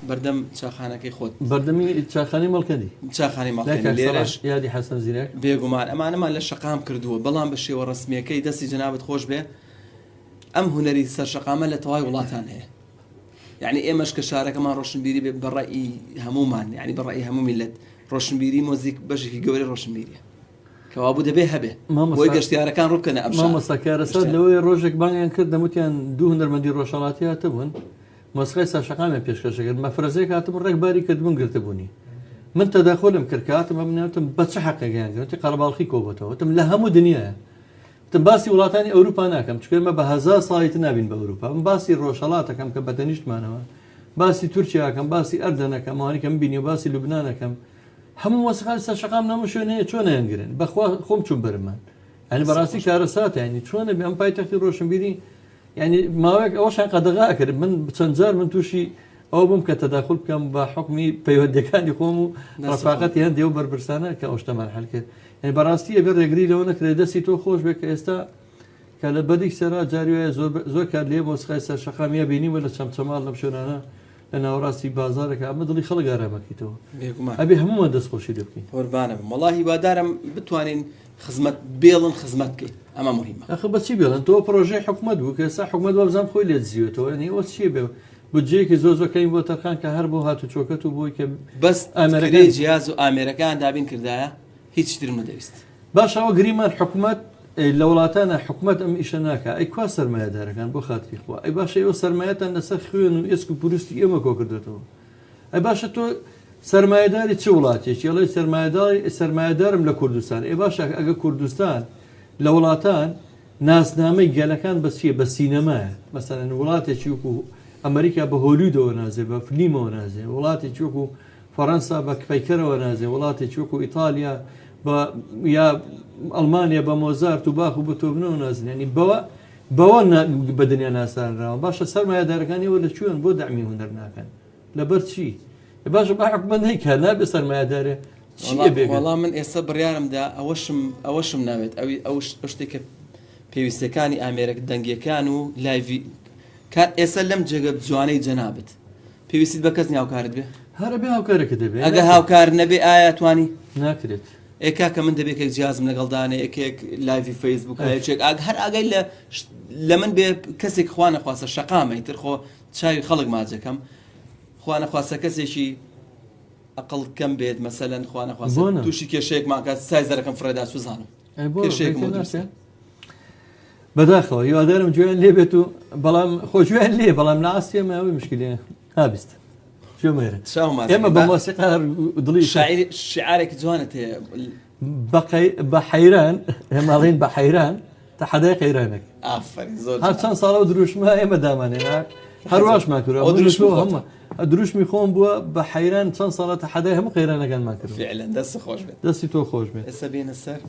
بەردەم چاخانەکەی خۆت بەردەمی چاخانی مەڵکەدی چاخانی ماڵکەی لێرەش یادی حەسەن زیرەک بێگومان ئەمانەمان لە شەقام کردووە بەڵام بە شێوە ڕسمیەکەی دەستی جەنابەت خۆش بێ ئەم هونەری سەر شەقامە لە تەواوی وڵاتان هەیە یعنی ئێمەش کە شارەکەمان ڕۆشنبیری بێ بەڕێی هەمومان یعنی بەڕێی هەموو میلەت ڕۆشنبیری مۆزیک بەشێکی گەورەی ڕۆشنبیریە کەوابوو دەبێ هەبێ بۆی گەشتیارەکان ڕووبکەنە مامۆستاکارەسەر لەوەی ڕۆژێک بانیان کرد دەموتیان دوو هونەرمەندی ڕۆژهەڵاتی هاتە بوون مۆسیقای سەرشەقامیان پێشکەشەکرد مەفرەزەیەک هاتم ڕێکباری کردبوون گرتبوونی من تەداخۆلم کرد کاتم ئەمنێتم بە چه حەقەکەیان گرتی قەرەباڵخی کۆبەتەوە وتم لە هەموو دنیاە وتم باسی وڵاتانی ئەوروپا ناکەم چکە ئێمە بە 1000 ساڵیت نابین بە ئەوروپا من باسی ڕۆژهەڵاتەکەم کە بەتەنیشتمانەوە باسی تورکیاکەم باسی ئەردەنەکەم ئەوانەکەم بینی و باسی لوبنانەکەم هەموو مۆسیقای سەرشەقام نەموو شوێنەیە چۆن نەیانگرن بەخوا خۆم چوون بەرمان ئەنی بەڕاستی کارەساتە ینی چۆنە بێ ئەم پایتەختی ڕۆشنبیری ینی ماوەیەک ئەوەشان قەدەغا کرد من چەند جار من تووشی ئەو بووم کە تەداخل بکەم بە حکمی پەیوەندەکانی خۆم و ڕفاقەتی هەن دێ و بەربرسانە کە ئەو شتەمان هەڵ کرد ینی بەڕاستی ئەگەر ڕێگری لەوە نەکرێت دەستی تۆ خۆش بێت کە ئێستا کە لە بەدی سەرا جاریوایە زۆر کار لێ مۆسیقای سەرشەقامیە بینیوە لە چەمچەماڵ لەم شوێنانە لە ناوەڕاستی بازارێکە ئەمە دڵی خەڵک ئارامەکەیتەوە ئەبێ هەمومان دەستخۆشی لێ بکەین قوربانە بم وەڵاهی وادارم بتوانین خزمەت بێڵن خزمەت بکەین ئەمە مهمە ئەخ بەچی بێڵن تۆ پرۆژەی حکومەت بوو کە ئێستا حکومەت وابزان خۆی لێ دزیوێتەوە ینی ئەوە چیە بێ بودجەیەکی زۆرەکەین بۆ تەرخان کە هەر بۆ هاتو چۆکەت و بۆی کە بەس ئەمریکای جیاز و ئامێرەکان دابین کردایە هیچ ترم نەدەویست باش ئەوە گریمان حکومەت لە وڵاتانە حکومەت ئەم ئیشە ناکە ئەی کوا سەرمایه‌دارەکان بۆ خاتری خوا ئەی باشە ئێوە سەرمایەتان لەسەر خوێن و ئێسک و پوروستی ئێمە کۆ کردێتەوە ئەی باشە تۆ سەرمایه‌داری چه وڵاتێکی ئەڵێ سەرمایه‌دارم لە کوردستان ئێ باشە ئەگە کوردستان لە وڵاتان ناسنامەی گەلەکان بە چیە بە سینەمایە مەسەلەن وڵاتێکی وەکو ئەمریکا بە هۆلیودەوە نازێ بە فلیمەوە نازێ وڵاتێکی وەکو فەڕەنسا بە کفەیکەرەوە نازێ وڵاتێکی وەکو ئیتالیا یا ئەڵمانیا بە مۆزارت و باخ و بەتۆبنەوە نازن ینی بەوە بە دنیا ناسانراوە باشە سەرمایه‌دارەکانیەوە لە کوێن بۆ دامی هونەر ناکەن لەبەر چی باشە با حکومەت هیچ نابێ سەرمایه‌دارێ وەڵام من ئێستا بڕیارمدا ئەوەشم ناوێت ئەو شتێکە پێویستەکانی ئامێرەک دەنگیەکان و لایڤی کات ئێستا لەم جێگە جوانەی جەنابێت پێویستیت بە کەس هاوکارت بێ هەرە بێ هاوکارێکە دەبێت ئەگە هاوکار نەبێ ئایا توانی ناکرێت ئێکا کە من دەبێت کێک جیازم لەگەڵدانێ یەکێک لایڤی فەیسبوک هەیەچێک هەر ئاگەی لە من بێ کەسێک خوا نەخواسە شەقامەی تر خۆ چاوی خەڵک ماجەکەم خوا نەخواسە کەسێکی ئەقڵ کەم بێت مەسەلەن خوا نەخواسە تووشی کێشەیەک ماکە سایزەرەکەم فڕێدا سوزانم کێشەیەکم بەداخەوە هیوادارم گوێیان لێ بێت و بەڵام خۆشویان لێ بەڵام ناسیێمە ئەوی مشکلێ هابیست ئێمە بە مۆسیقا دڵی شعارێکی جوانت هەیە بە حەیران هێماڵین بە حەیران تا حەدای قەیرانێک هەر چەند ساڵە و دروشمە ئێمە دامانێنا هەرواشمان کرد هەمە دروشمی خۆم بووە بە حەیران چەند ساڵە تا حەدای هەموو قەیرانەکانمان کرد دەستی خۆش بێت دەستی تۆ خۆش بێت ئێستا بێنە سەر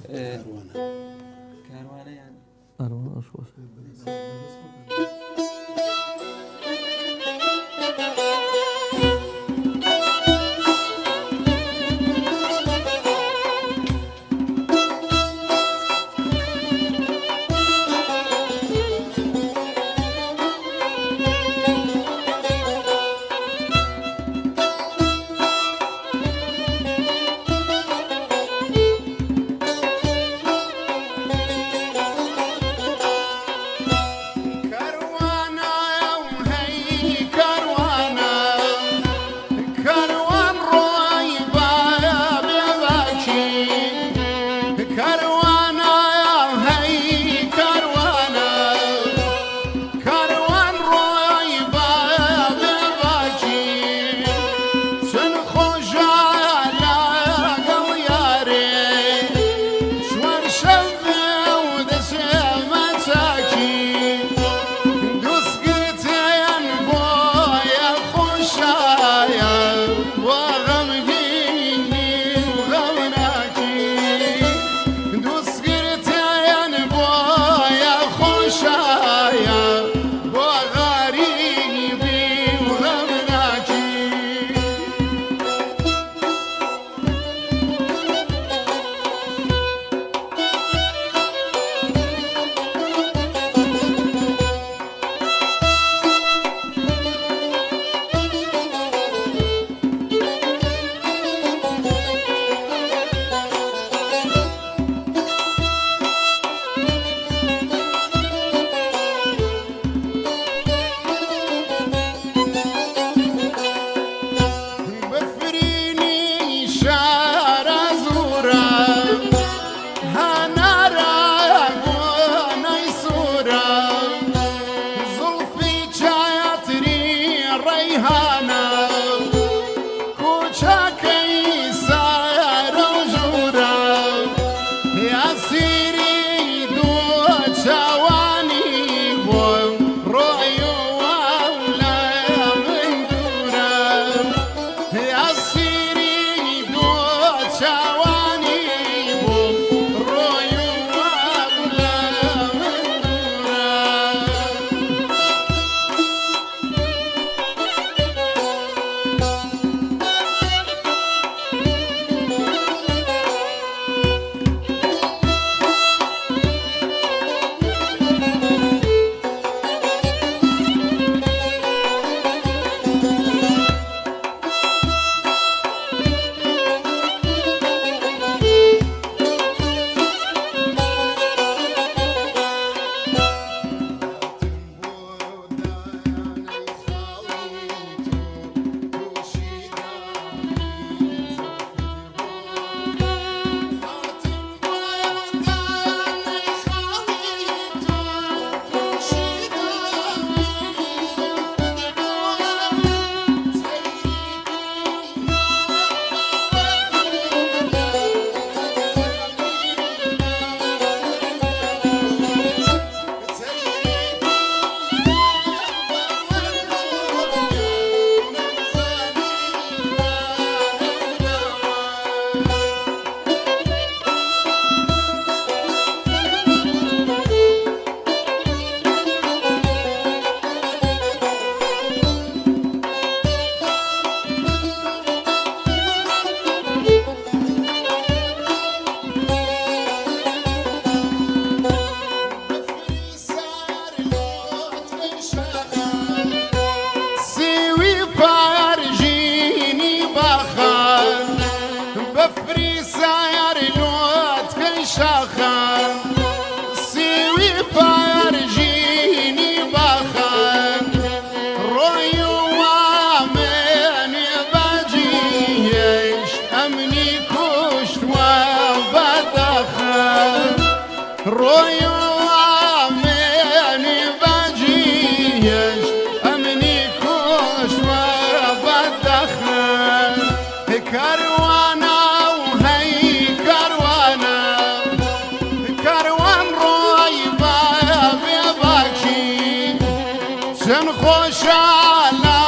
چەند خۆشانە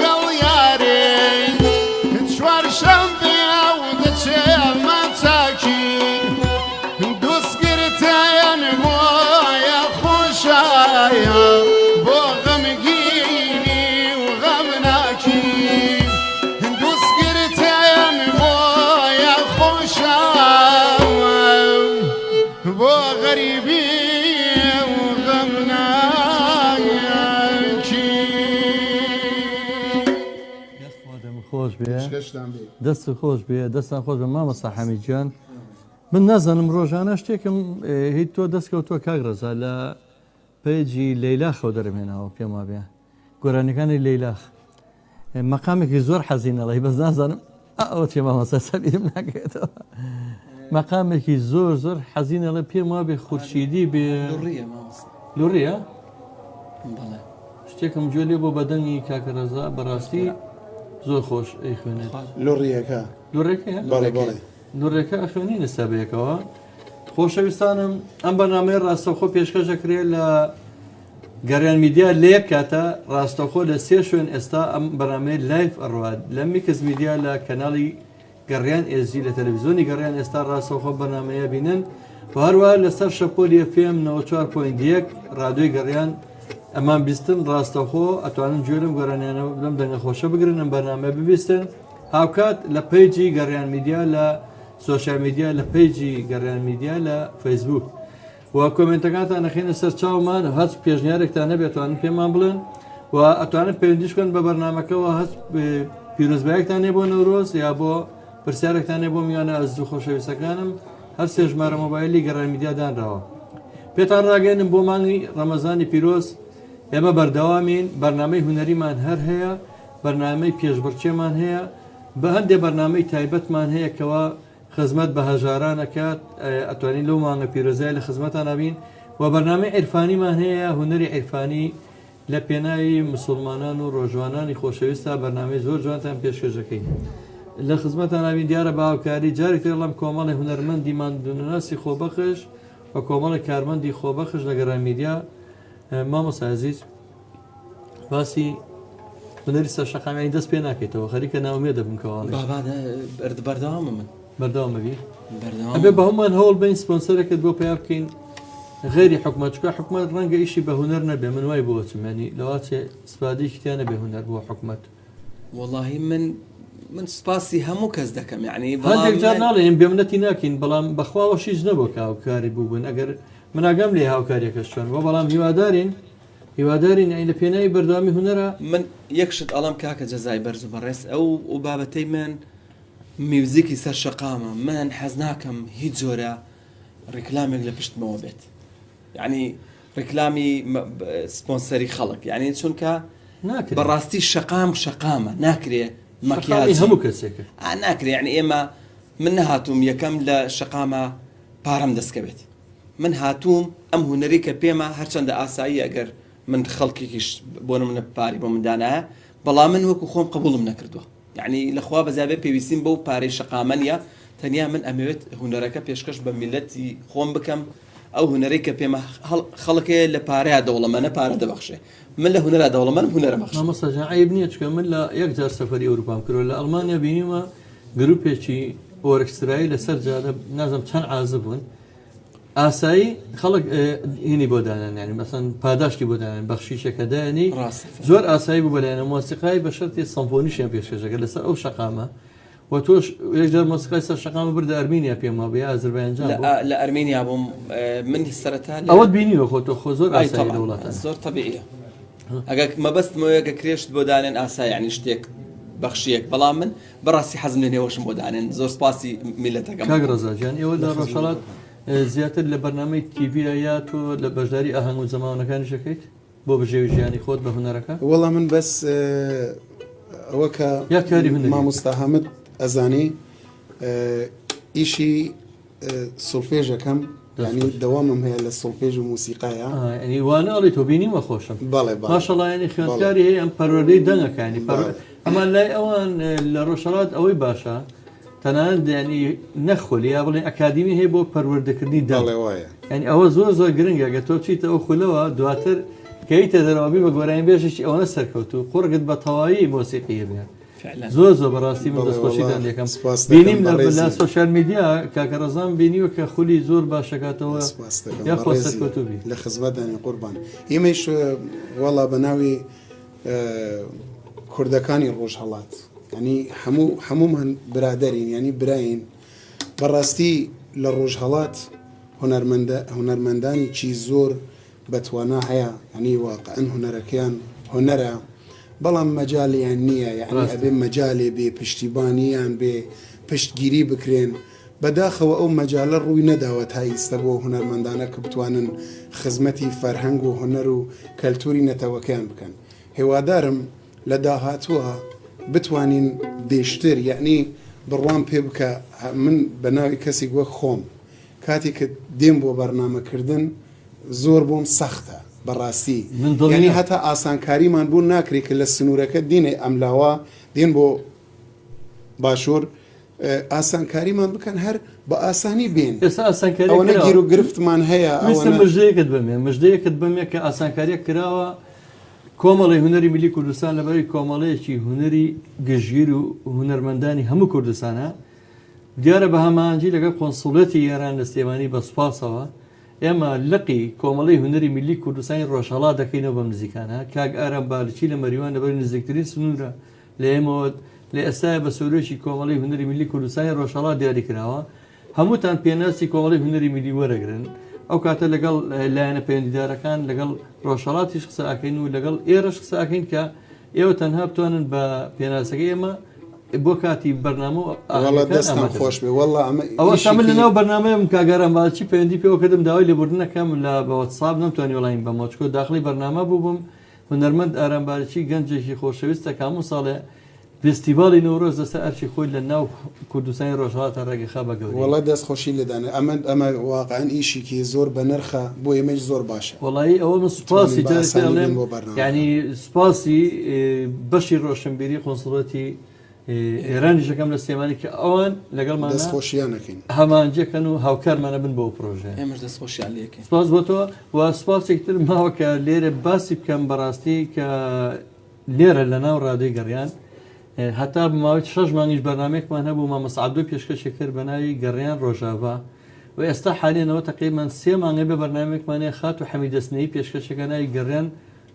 گەڵ یارێ چوارشەمبێ و دەچێمە چاکی دووسگرتەیەن وایە خۆشایە بۆ غەمگینی و غەمناکی دووسگرتەیەن وایە خۆشایە بۆ غەریبی و غەمناکی خۆش بێ شتان بێ دەست خۆش بێ دەستان خۆش بە مامەستا حەمیدجان من نازانم ڕۆژانە شتێکم هیچ تۆ دەستکەوتووە کاگڕەزا لە پێیجی لەیلاخەوە دەرمێنەوە پێم وابێ گۆرانەکانی لەیلاخ مەقامێکی زۆر حەزینەڵی بەس نازانم ئەوە چێ مامەستا سەبیرم ناکرێتەوە مەقامێکی زۆر زۆر حەزینەڵە پێم وابێ خورشیدی بێ ڕێە مامۆستا لوڕیە بەڵێ شتێکم جوێ لێ بۆ بەدەنگی کاکەڕەزا بەڕاستی زۆر خۆش ئەی خوێنێت لۆڕیەکە لوڕێکەیە بەڵێ بەڵێ نوڕێکە ئەخوێنی نسەبەیەکەوە خۆشەویستانم ئەم بەنامەیە ڕاستەوخۆ پێشکەشەکرێت لە گەڕیان میدیا لێ کاتە ڕاستەوخۆ لە سێ شوێن ئێستا ئەم بەنامەیە لایف ئەڕوات لە میکس میدیا لە کەناڵی گەڕیان ئێزی لە تەلەڤیزیۆنی گەڕیان ئێستا ڕاستەوخۆ بەنامەیە بینن و هەروە لەسەر شەپۆلی FM 94.1 ڕادیۆی گەڕیان ئەمان بیستن ڕاستەوخۆ ئەتوانن گوێ لەم گەڕانیانە لەم دەنگە خۆشە بگرن ئەم بەنامە ببیستن هاوکات لە پیجی گەڕیان میدیا لە سوۆشیال میدیا لە پیجی گەڕیان میدیا لە فەیسبوک و کۆمنتەکانتان نەخێنە سەر چاومان هەست پێشنیارێکتان نەبێتوانن پێمان بڵێن و ئەتوانن پەیوەندیشکن بە بەرنامەکەەوە هەست پیرۆزبایەکتان نێ بۆ نەورۆز یا بۆ پرسیارێکتان نێ بۆ میوانە ئەزوو خۆشەویستەکانم هەر سێ ژمارە مۆبایلی گەڕیان میدیا دانراوە پێتان ڕاگەێنم بۆ مانگی ڕەمەزانی پیرۆز ئێمە بەردەوامین بەرنامەی هونەریمان هەر هەیە بەرنامەی پێشبڕچێمان هەیە بە هەندێک بەرنامەی تایبەتمان هەیە کەەوە خزمەت بە هەژاران ئەکات ئەتوانین لەو مانگە پیرۆزای لە خزمەتان نبین و بەرنامەی عیرفانیمان هەیە هونەری عیرفانی لە پێناوی مسلمانان و ڕۆژوانانی خۆشەویستە بەرنامەی زۆر جوانتان پێشکەشەکەی لە خزمەتان نبین دیارە باوکاری جارێک لەم کۆمەڵی هونەرمەندیمان دونەناسی خۆبەخش و کۆمەڵی کارمەندی خۆبەخش لە گەڕان میدیا مامۆستا عەزیز باسی هونەری سەر شەقامی دەست پێ ناکەیتەوە خەریکە ناومێ دەبم کەواڵی بەردەوامە من بەردەوامەبی بەردەوام ئەبێ بە هەمومان هەوڵ بین سپۆنسەرێکت بۆ پێیا بکەین غێری حکومەتچکە حکومەت ڕەنگە ئیشی بە هونەر نەبێ من وای بۆ چمێنی لەواتێ سپادێکی تیانە بێ هونەر بۆ حکومەت واللهی من سپاسی هەموو کەس دەکەم یعنی هەندێک جار ناڵێن بێمنەتی ناکەین بەڵام بەخواوەشیش نەبوو هاوکاری بووبوون ئەگەر مناگەم لێ هاوکاریەکە شوێن بۆ بەڵام هیوادارین ئەین لە پێناوی بەردەوامی هونەرە من یەکشت ئەڵام کاکە جەزای بەرز و بەڕێز ئەو بابەتەی من میوزیکی سەر شەقامە من حەز ناکەم هیچ جۆرە ڕێکلامێک لە پشتمەوە بێت یعنی ڕێکلامی سپۆنسەری خەڵک یعنی چونکە بەڕاستی شەقامە ناکرێ مەکیاجی هەموو کەسێکە ناکرێ یعنی ئێمە من نەهاتووم یەکەم لە شەقامە پارەم دەستکەوێت من هاتووم ئەم هونەری کە پێمە هەرچەندە ئاسایی ئەگەر من خەڵکێکیش بۆ منە پاری بۆ مندانایە بەڵام من وەکو خۆم قبولم نەکردووە یعنی لەخوا بەزیابێ پێویستیم بەو پارەی شەقامە نیە تەنیا من ئەمەوێت هونەرەکە پێشکەش بە میلەتی خۆم بکەم ئەو هونەرەی کە پێمە خەڵکێ لە پارەیە دەوڵەمەنە پارە دەبەخشێ من لە هونەرە دەوڵەمەند هونەرە بەخش مامۆستا عیب نییە چکە من لە یەک جار سەفەری ئەوروپام کردوە لە ئەڵمانیا بینیمە گروپێکی ئۆرکسترایی لەسەر جادە نازم چەند عازب بوون ئاسایی خەڵک هینی بۆ دانان ینی مەسەن پاداشتی بۆ دانان بەخشیشەکە دایانی زۆر ئاسایی بوو بەلایەنە مۆسیقای بە شەرتی سەمفۆنیشیان پێشکەشەکە لەسەر ئەو شەقامە و تۆش یەکجار مۆسیقای سەر شەقامە بردە ئەرمینیا پێما بێ ئازربایجان لە ئەرمینیا بووم من سەرەتا ئەوەت بینیوە خۆ زۆر ئاسایی لە وڵاتە زۆر طبیعیە ئەگەر مەبەستمەوەیەکە کرێشت بۆ دانێن ئاسا یعنی شتێک بەخشیەک بەڵام من بەڕاستی حەزم لە نێوەشم بۆ دانێن زۆر سپاسی میلەتەکەم کاک ڕەزاجیان ئێوە لە ڕۆژهەڵات زیاتر لە بەرنامەی تیڤیا یا تۆ لە بەشداری ئاهەنگ و زەماونەکانی شەکەیت بۆ بژێوی ژیانی خۆت بە هونەرەکە وەڵام من بەس ئەوە کە مامۆستا حەمد ئەزانی ئیشی سۆلفێژەکەم ینی دەوامم هەیە لە سۆلفێژ و موسیقایە ینی وانەڵی تۆ بینیمە خۆشم بەڵێ ماشەڵڵایانی خوێندکاری هەیە ئەم پەروەردەی دەنگەکانی ئەمان لای ئەوان لە ڕۆژهەڵات ئەوەی باشە تەنانەت ینی نەخۆلی یا بڵێن ئەکادیمی هەیە بۆ پەروەردەکردنی دەڵێ وایە ینی ئەوە زۆر گرنگە گە تۆ چیتە ئەو خولەوە دواتر کەیتە دەرەوەبی بە گۆرانی بێژێکی ئەوەنە سەرکەوتو قوڕگت بە تەواوی مۆسیقیە بێن زۆر زۆر بەڕاستی من دەستخۆشیدان یەکەم بینیم لە سوۆشیال میدیا کاکە ڕەزان بینیوە کە خولی زۆر باشەکاتەوە یا خۆ سەرکەوتوبی لە خزمەتدانی قوربان ئێمەش وەڵا بە ناوی کوردەکانی ڕۆژهەڵات ینی هەمومان برادەرین ینی براین بەڕاستی لە ڕۆژهەڵات هونەرمەندانی چی زۆر بەتوانە هەیە ینی واقعەن هونەرەکەیان هونەرە بەڵام مەجالیان نییە یعنی ئەبێ مەجالێ بێ پشتیبانیان بێ پشتگیری بکرێن بەداخەوە ئەو مەجالە ڕووی نەداوە تا ئیستا بۆ هونەرمەندانە کە بتوانن خزمەتی فەرهەنگ و هونەر و کەلتوری نەتەوەکەیان بکەن هێوادارم لە داهاتووە بتوانین بێشتر یعنی بڕوان پێ بکە من بە ناوی کەسی وەک خۆم کاتی کە دێم بۆ بەرنامەکردن زۆر بۆم سەختە بەڕاستی ینی هەتا ئاسانکاریمان بوو ناکری کە لە سنوورەکە دینێ ئەملاوە دێن بۆ باشوور ئاسانکاریمان بکەن هەر بە ئاسانی بێن ئەوەنە گیر و گرفتمان هەیە مژدەیەکت بمێ مژدەیەکت بمێ کە ئاسانکاریە کراوە کۆمەڵی هونەری میلی کوردستان لەبەری کۆمەڵەیەکی هونەری گەژگیر و هونەرمەندانی هەموو کوردستانە دیارە بە هەمانجی لەگەڵ کۆنسوڵەتی ئێران لە سلێمانی بە سوپاسەوە ئێمە لەقی کۆمەڵی هونەری میلی کوردستانی ڕۆژهەڵات دەکەینەوە بە نزیکانە کاک ئارام بالچی لە مەریوان لەبەر نزیکترین سنوورە لە ئێمەوە لە ئێستاە بە سەورێکی کۆمەڵی هونەری میلی کوردستانی ڕۆژهەڵات دیاری کراوە هەمووتان پێناسی کۆمەڵی هونەری میلی وەرەگرن ئەو کاتە لەگەڵ لایەنە پەیوەندیدارەکان لەگەڵ ڕۆژهەڵاتیش قسە ئاکەین و لەگەڵ ئێرەش قسە ئاکەین کە ئێوە تەنها بتوانن بە پێناسەکەی ئێمە بۆ کاتی بەرنامە دەستان خۆش بێ وەڵا ئەوە شامل لەناو بەرنامەیەم کاگەران باچی پەیوەندی پێوە کردم داوای لێبوردنەکەم لە بەوەتساب نەمتوانی وڵین بە مۆچکۆ داخلی بەرنامە بوو بووم هونەرمەند ئارامبارچی گەنجێکی خۆشەویستە کاموو ساڵێ فستیڤاڵی نەورۆز دەستە ئەرچی خۆی لە ناو کوردستانی ڕۆژهەڵاتە ڕێگەخا بەگەوری وڵا دەستخۆشی لێدانێ ئەمە واقعەن ئیشێکی زۆر بە نرخە بۆ ئێمەش زۆر باشە وڵایی ئەوە من سوپاسی ینی سوپاسی بەشی ڕۆشنبیری قۆنسڵەتی ئێرانی ژەکەم لە سلێمانی کە ئەوان لەگەڵمان دەستخۆشیانەکەین هەمانجەکەن و هاوکارمانە بن بۆ پرۆژە ئێمەش دەستخۆشیان لێکەین سپاس بۆ تۆ و سوپاسێکتر ماوە کە لێرە باسی بکەم بەڕاستی کە لێرە لە ناو ڕادەی گەڕیان هەتا بماوەی 6 مانگیش بەرنمێکمان هەبوو مامەسعەبدۆ پێشکەشی کرد بە ناوی گەڕیان ڕۆژاوا و ئێستا حالێنەوە تقریبان 3 مانگی بە بەرنمێکمانەیە خات و حەمی دەستنەی پێشکەشەکە ناوی گەڕیان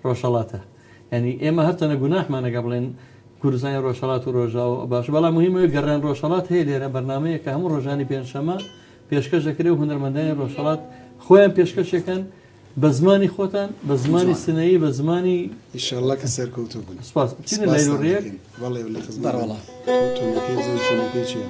ڕۆژهەڵاتە ینی ئێمە هەرتەنە گوناحمانەگە بڵێن کوردستانی ڕۆژهەڵات و ڕۆژاوە باش بەڵام مهمەوەی گەڕیان ڕۆژهەڵات هەیە لێرە بەرنمەیە کە هەموو ڕۆژانی پێنجشەمە پێشکەش دەکرێت و هونەرمەندانی ڕۆژهەڵات خۆیان پێشکەشەکەن بە زمانی خۆتان بە زمانی سنەیی بە زمانی ئیشەڵڵا کە سەرکەوتوو بن سپاس چینە لایلوڕێک وەڵێ لە خزمەتڵا تۆنەکەی زەن چۆنەکەی چییە؟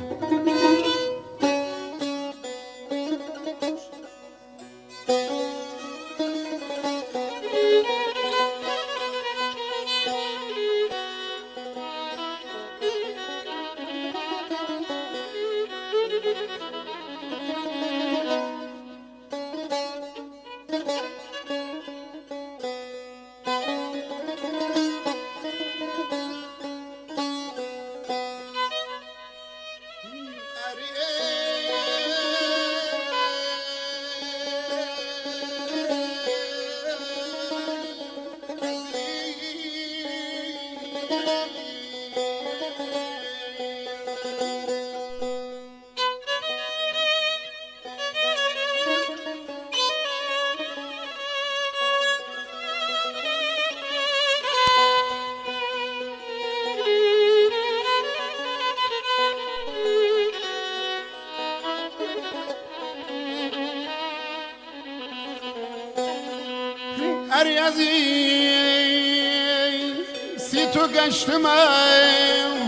تو گشتم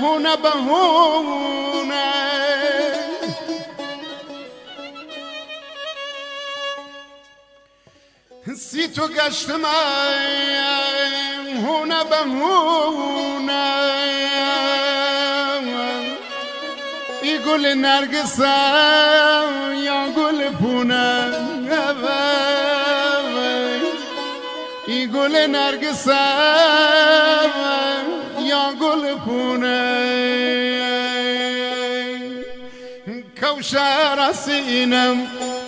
هونه به هونه سی تو گشتم هونه به هونه ای گل نرگس یا گل پونه ای گل نرگس یا گل پونه کوشر سینم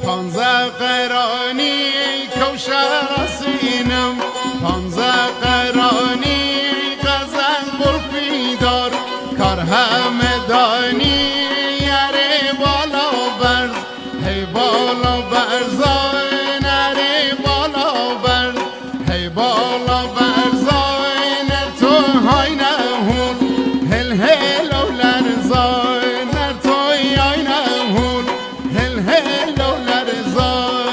15 قرانی کوشر سینم 15 قرانی غزل برفی دار کار همدانی یاره بالا برز هی بالا برزای نره بالا برز هی بالا برزای نر تو های نهون هل هل و لرزای نر تو های نهون هل هل و لرزای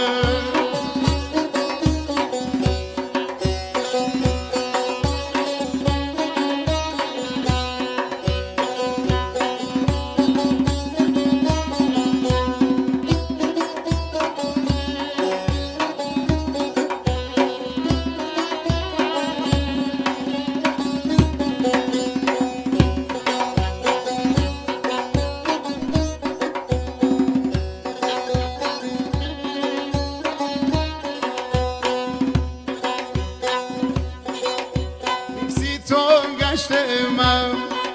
گشتم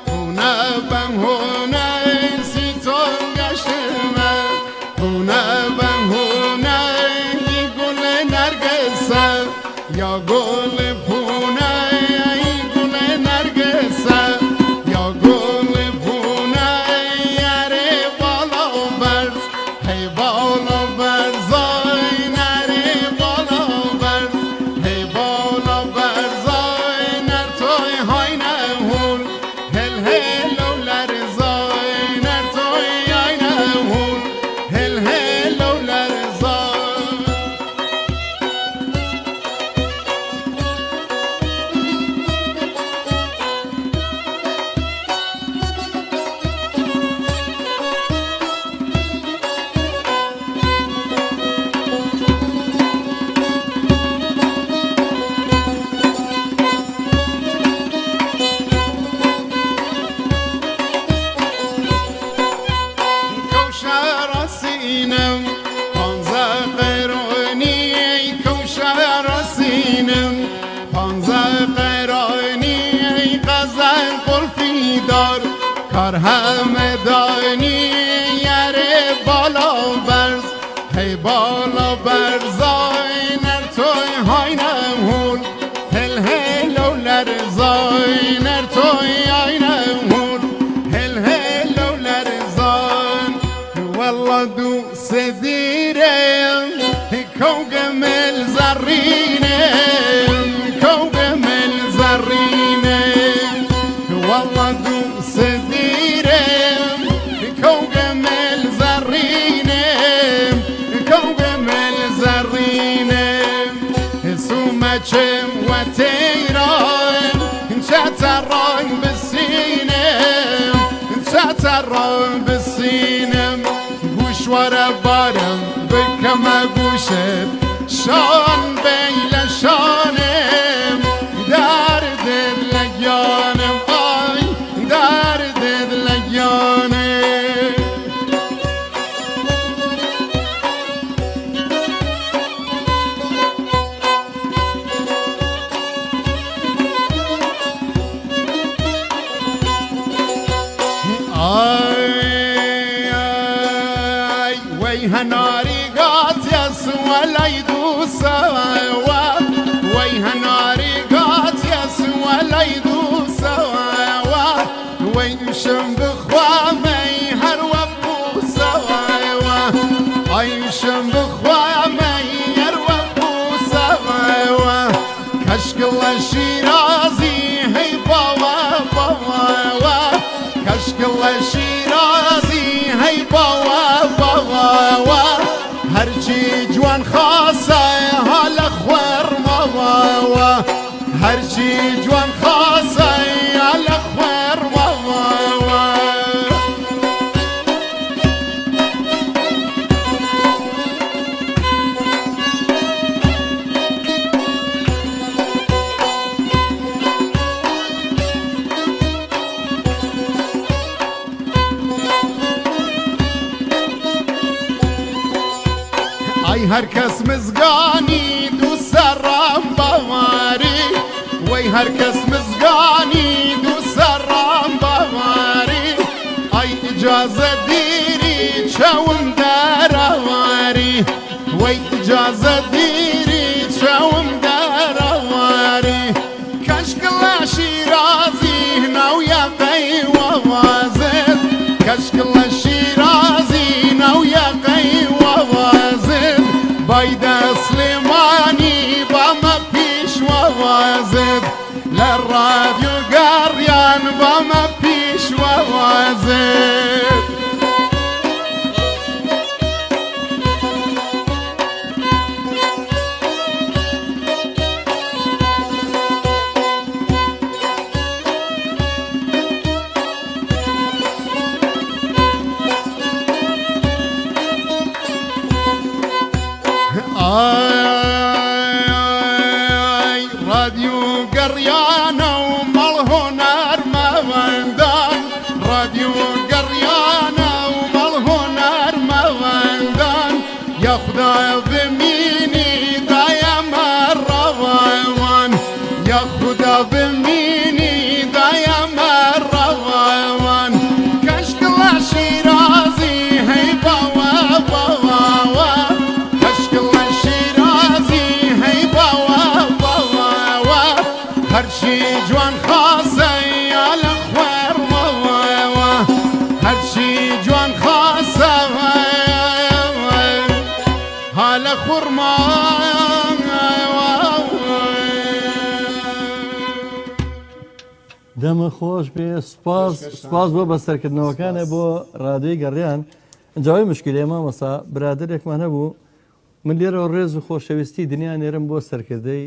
هونه بم هونه سیتون گشتم هونه بم هونه ای گل نرگسه یا گل پونه ای گل نرگسه یا گل پونه یاره بالا برز هی بالا برزای نره بالا برز هی بالا برزای نر توی های نهون هل هل و لرزای نر توی های نهون هل هل و لرزای کوشر سینم 15 قرانی کوشر سینم 15 قرانی غزل قلفی دار کار همدانی یاره بالا برز هی بالا برزای نر توی های نمون هل هل و لرزای نر توی های نمون هل هل و لرزان والله دوس دیرم کوگمل زرینم کوگمل زرینم والله دوس دیرم کوگمل زرینم کوگمل زرینم سومچم و تیران چتران بسینم چتران بسینم گوشواره بارم بکم گوشت شان بیل شانم درد لگیانم آی درد لگیانم هناري قاطيس ولا يدوس ويها ناري قاطيس ولا يدوس ويشم بخوامي هروا بوسا ويشم بخوامي هروا بوسا كشكل الشيرازي هي بوا بوا كشكل الشيرازي هي بوا بوا هرچی جوان خاصه حال خور موا هرچی جوان خاصه حال خور موا ای هر کس مزگانی دو سرم بواری وی هر کس مزگانی دو سرم بواری ای اجازه دیری چاوم داراواری وی اجازه دیری چاوم داراواری کشکلا شیرازی ناویا قیوازد کشکلا شیرازی ناویا قیوازد باید سلیمانی با ما پیش وازد للراديو قريان بما فيش ووازد راديو قريانة ومالهنر ما وندان راديو قريانة ومالهنر ما وندان ياخذ بميني دايا مرة وان ياخذ بميني دايا مرة وان كشكلا شيرازي هيبا وابا كشكلا شيرازي هيبا هرشي جوان خاصة يا الأخوار هرشي جوان خاصة هالأخوار ما دەمە خۆش بێ سپاس بۆ بەسەرکردنەوەکانە بۆ ڕادیۆی گەڕیان ئەنجاوی مشکلێ مامەسا برادێکمان هەبوو من لێرەوە ڕێز و خۆشەویستی دنیا نێرم بۆ سەرکردەی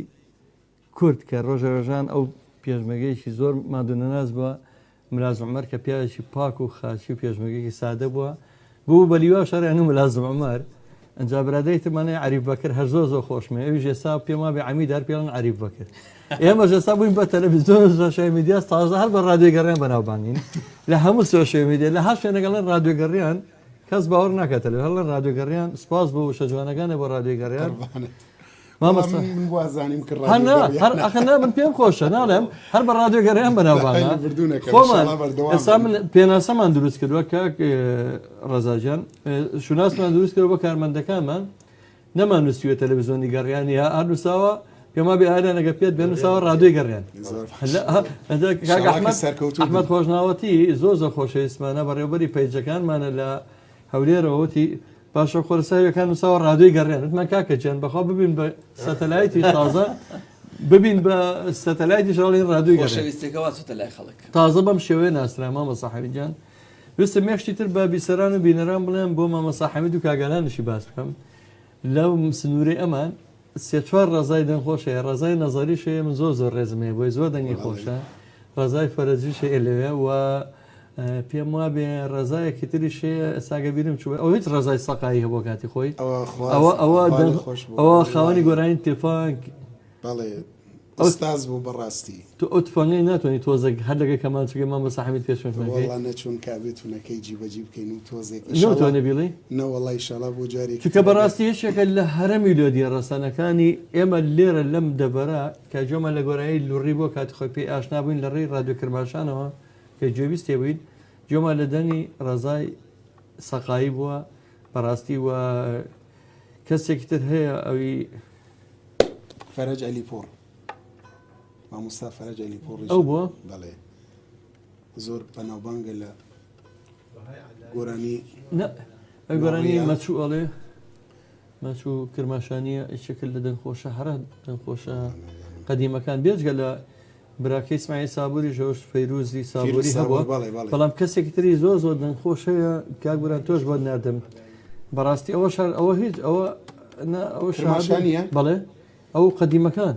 کورد کە ڕۆژە ڕۆژان ئەو پێشمەگەیشی زۆر مادونەناز بووە ملاز عومەر کە پیاوێکی پاک و خاچی و پێشمەگەیەکی سادە بووە بوو بە لیوا شەڕیان و ملاز عومەر ئەنجا برادەیتمانەیە عەریف بەکر هەر زۆر خۆشمێ ئەویش ئێستا پێما بێ عەمیدار پێڵن عەریف بەکر ئێمەش ئێستا بووین بە تەلەڤیزیۆن سۆشیال میدیا تازە هەر بە ڕادیۆ گەڕیان بەناوبانین لە هەموو سۆشیال میدیا لە هەر شوێنەگەڵێن ڕادیۆ گەڕیان کەس باوەڕ ناکاتەوە هەڵێن ڕادیۆ گەڕیان سپاس بۆ وشە جوانەکانە بۆ ڕادیۆ گەڕیان مامەستا من وازانیم کە ئەخنا من پێم خۆشە ناڵێم هەر بە ڕادیۆ گەڕیان بەناوبانە خۆمان ئێستا من پێناسەمان دروست کردووە کاک ڕەزاجان شوناسمان دروست کردووە بە کارمەندەکانمان نەمان نووسیوە تەلەڤیزیۆنی گەڕیان یا هەر نووساوە پێما بێ ئالانەگە پێت بێ نووساوە ڕادیۆی گەڕیان ئەحمەد خۆشناوەتی زۆر خۆشەویستمانە بەڕێوەبەری پەیجەکانمانە لە هەولێرەوەتی باشە خۆرساویەکان نووساوە ڕادیۆی گەڕیان وتمان کاکە جیان بەخوا ببین بە سەتەلایتی تازە ببین بە سەتەلایتی شڵین ڕادیۆی خۆشەویستێکەوە چۆتە لای خەڵک تازە بەم شێوەیە ناسرا مامەستا حەمیدجان ویستم مێشتی تر بە بیسەران و بینەران بڵێم بۆ مامەستا حەمید و کاگەلانشی باس بکەم لەو سنوورەی ئەمان سێ چوار ڕزای دەنگخۆشەیە ڕزای نەزەریشەیە من زۆر ڕێزمەیە بۆی زۆر دەنگی خۆشە ڕزای فەرەجیشە لەوێ و پێم وا بێ ڕزایەکی تریشەیە ئێستاگە بیرم چوە ئەو هیچ ڕزای سەقایی هەبوو کاتی خۆی ئەوە خاوەنی گۆرانی تێفانک ئەستاز بوو بەڕاستی تو ئەو تفەنگەی ناتوانانی تۆزێک هەر لەگە کەمانچەکە مامەستا حەمید پێشمەکەی نەچوون کابێتونەکەی جیبەجی بکەین و تۆزێک نەتوانێ بیڵی نەوەڵی شەڵا بۆ جارێک چکە بەڕاستی هیچێکە لە هەرەمی لۆدیە ڕەسانەکانی ئێمە لێرە لەم دەبەرە کە جۆمە لە گۆرایی لوڕی بۆ کاتی خۆی پێی ئاشنا بووین لە ڕێی ڕادیۆ کرماشانەوە کە گوێویست تێبووین جۆمە لە دەنگی ڕزای سەقایی بووە بەڕاستی وە کەسێکی تر هەیە ئەوی فەرەج ئەلیپۆڕ مامۆستا فەرەج ئەلیپۆڕ ئەو بووە بەڵێ زۆر بەناوبانگە لە گۆرانی گۆرانی مەچوو ئەڵێ مەچوو کرماشانیە ئیشەکە لە دەنگخۆشە هەرە دەنگخۆشە قەدیمەکان بێجگە لە براکەی ئیسماعیل سابووری ژۆش فەیروزی سابووری هەبووە بەڵام کەسێکی تری زۆر دەنگخۆشەیە کاگوران تۆش بۆ نردم بەڕاستی ئەوە شار ئەوە هیچ ئەوە کرماشانیە بەڵێ ئەو قەدیمەکان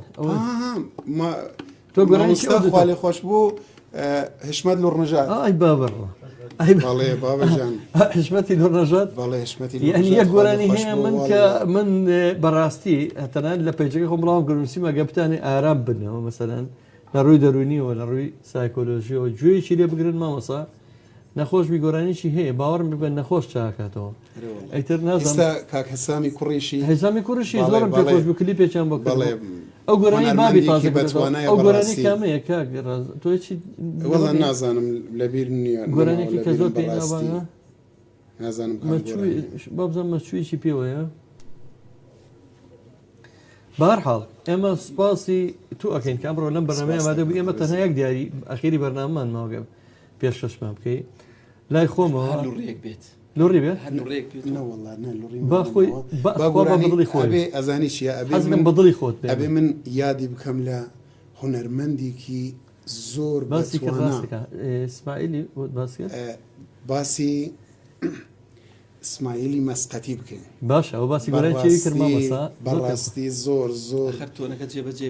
تۆ گۆرانی خۆش بوو حشمەت لوڕنەژات ئای بابڕ بەڵێ بابەجان حشمەتی لوڕنەژات بەڵێ حشمەتی یەک گۆرانی هەیە من کە من بەڕاستی هەتەنان لە پەیجەکە خۆم بڵاو گەنووسیمە گەپتانی ئارام بنەوە مەسەلەن لە ڕووی دەرونیەوە لە ڕووی سایکۆلۆژیەوە گوێیشی لێ بگرن مامەسا نەخۆش بیگۆرانیشی هەیە باوەڕم ببێن نەخۆش چاکاتەوە ئەیتر نازانم کاک هەسامی کوڕیشی هەسامی کوڕیشی زۆرم پێخۆش بوو کلیپێکیان بۆ ئەو گۆرانی بابی تازە ئەو گۆرانی کامەیە کاک تۆ چی وەڵا نازانم لەبیر نییە گۆرانێکی کە زۆر پێناوانە نازانم بابزان مەچوویکی پێوەیە بەهەرحاڵ ئێمە سوپاسی تو ئەکەین کە ئەمڕۆ لەم بەرنامەیە ئامادەبوو ئێمە تەنها یەک دیاری ئەخیری بەرنامەمان ماوەگە پێشکەشمان بکەی لای خۆمەوە ڕێک بێت لۆڕی بێت بەدڵی خۆی ئەزانی چیە حەزم بەدڵی خۆت ئەبێ من یادی بکەم لە هونەرمەندێکی زۆر ئیسماعیلی باسی ئیسماعیلی مەسقەتی بکەین باشە ئەو باسی گۆرانی چێوی کرد مامۆستا بەڕاستی زۆر زۆر تۆنەکە جێبەجێ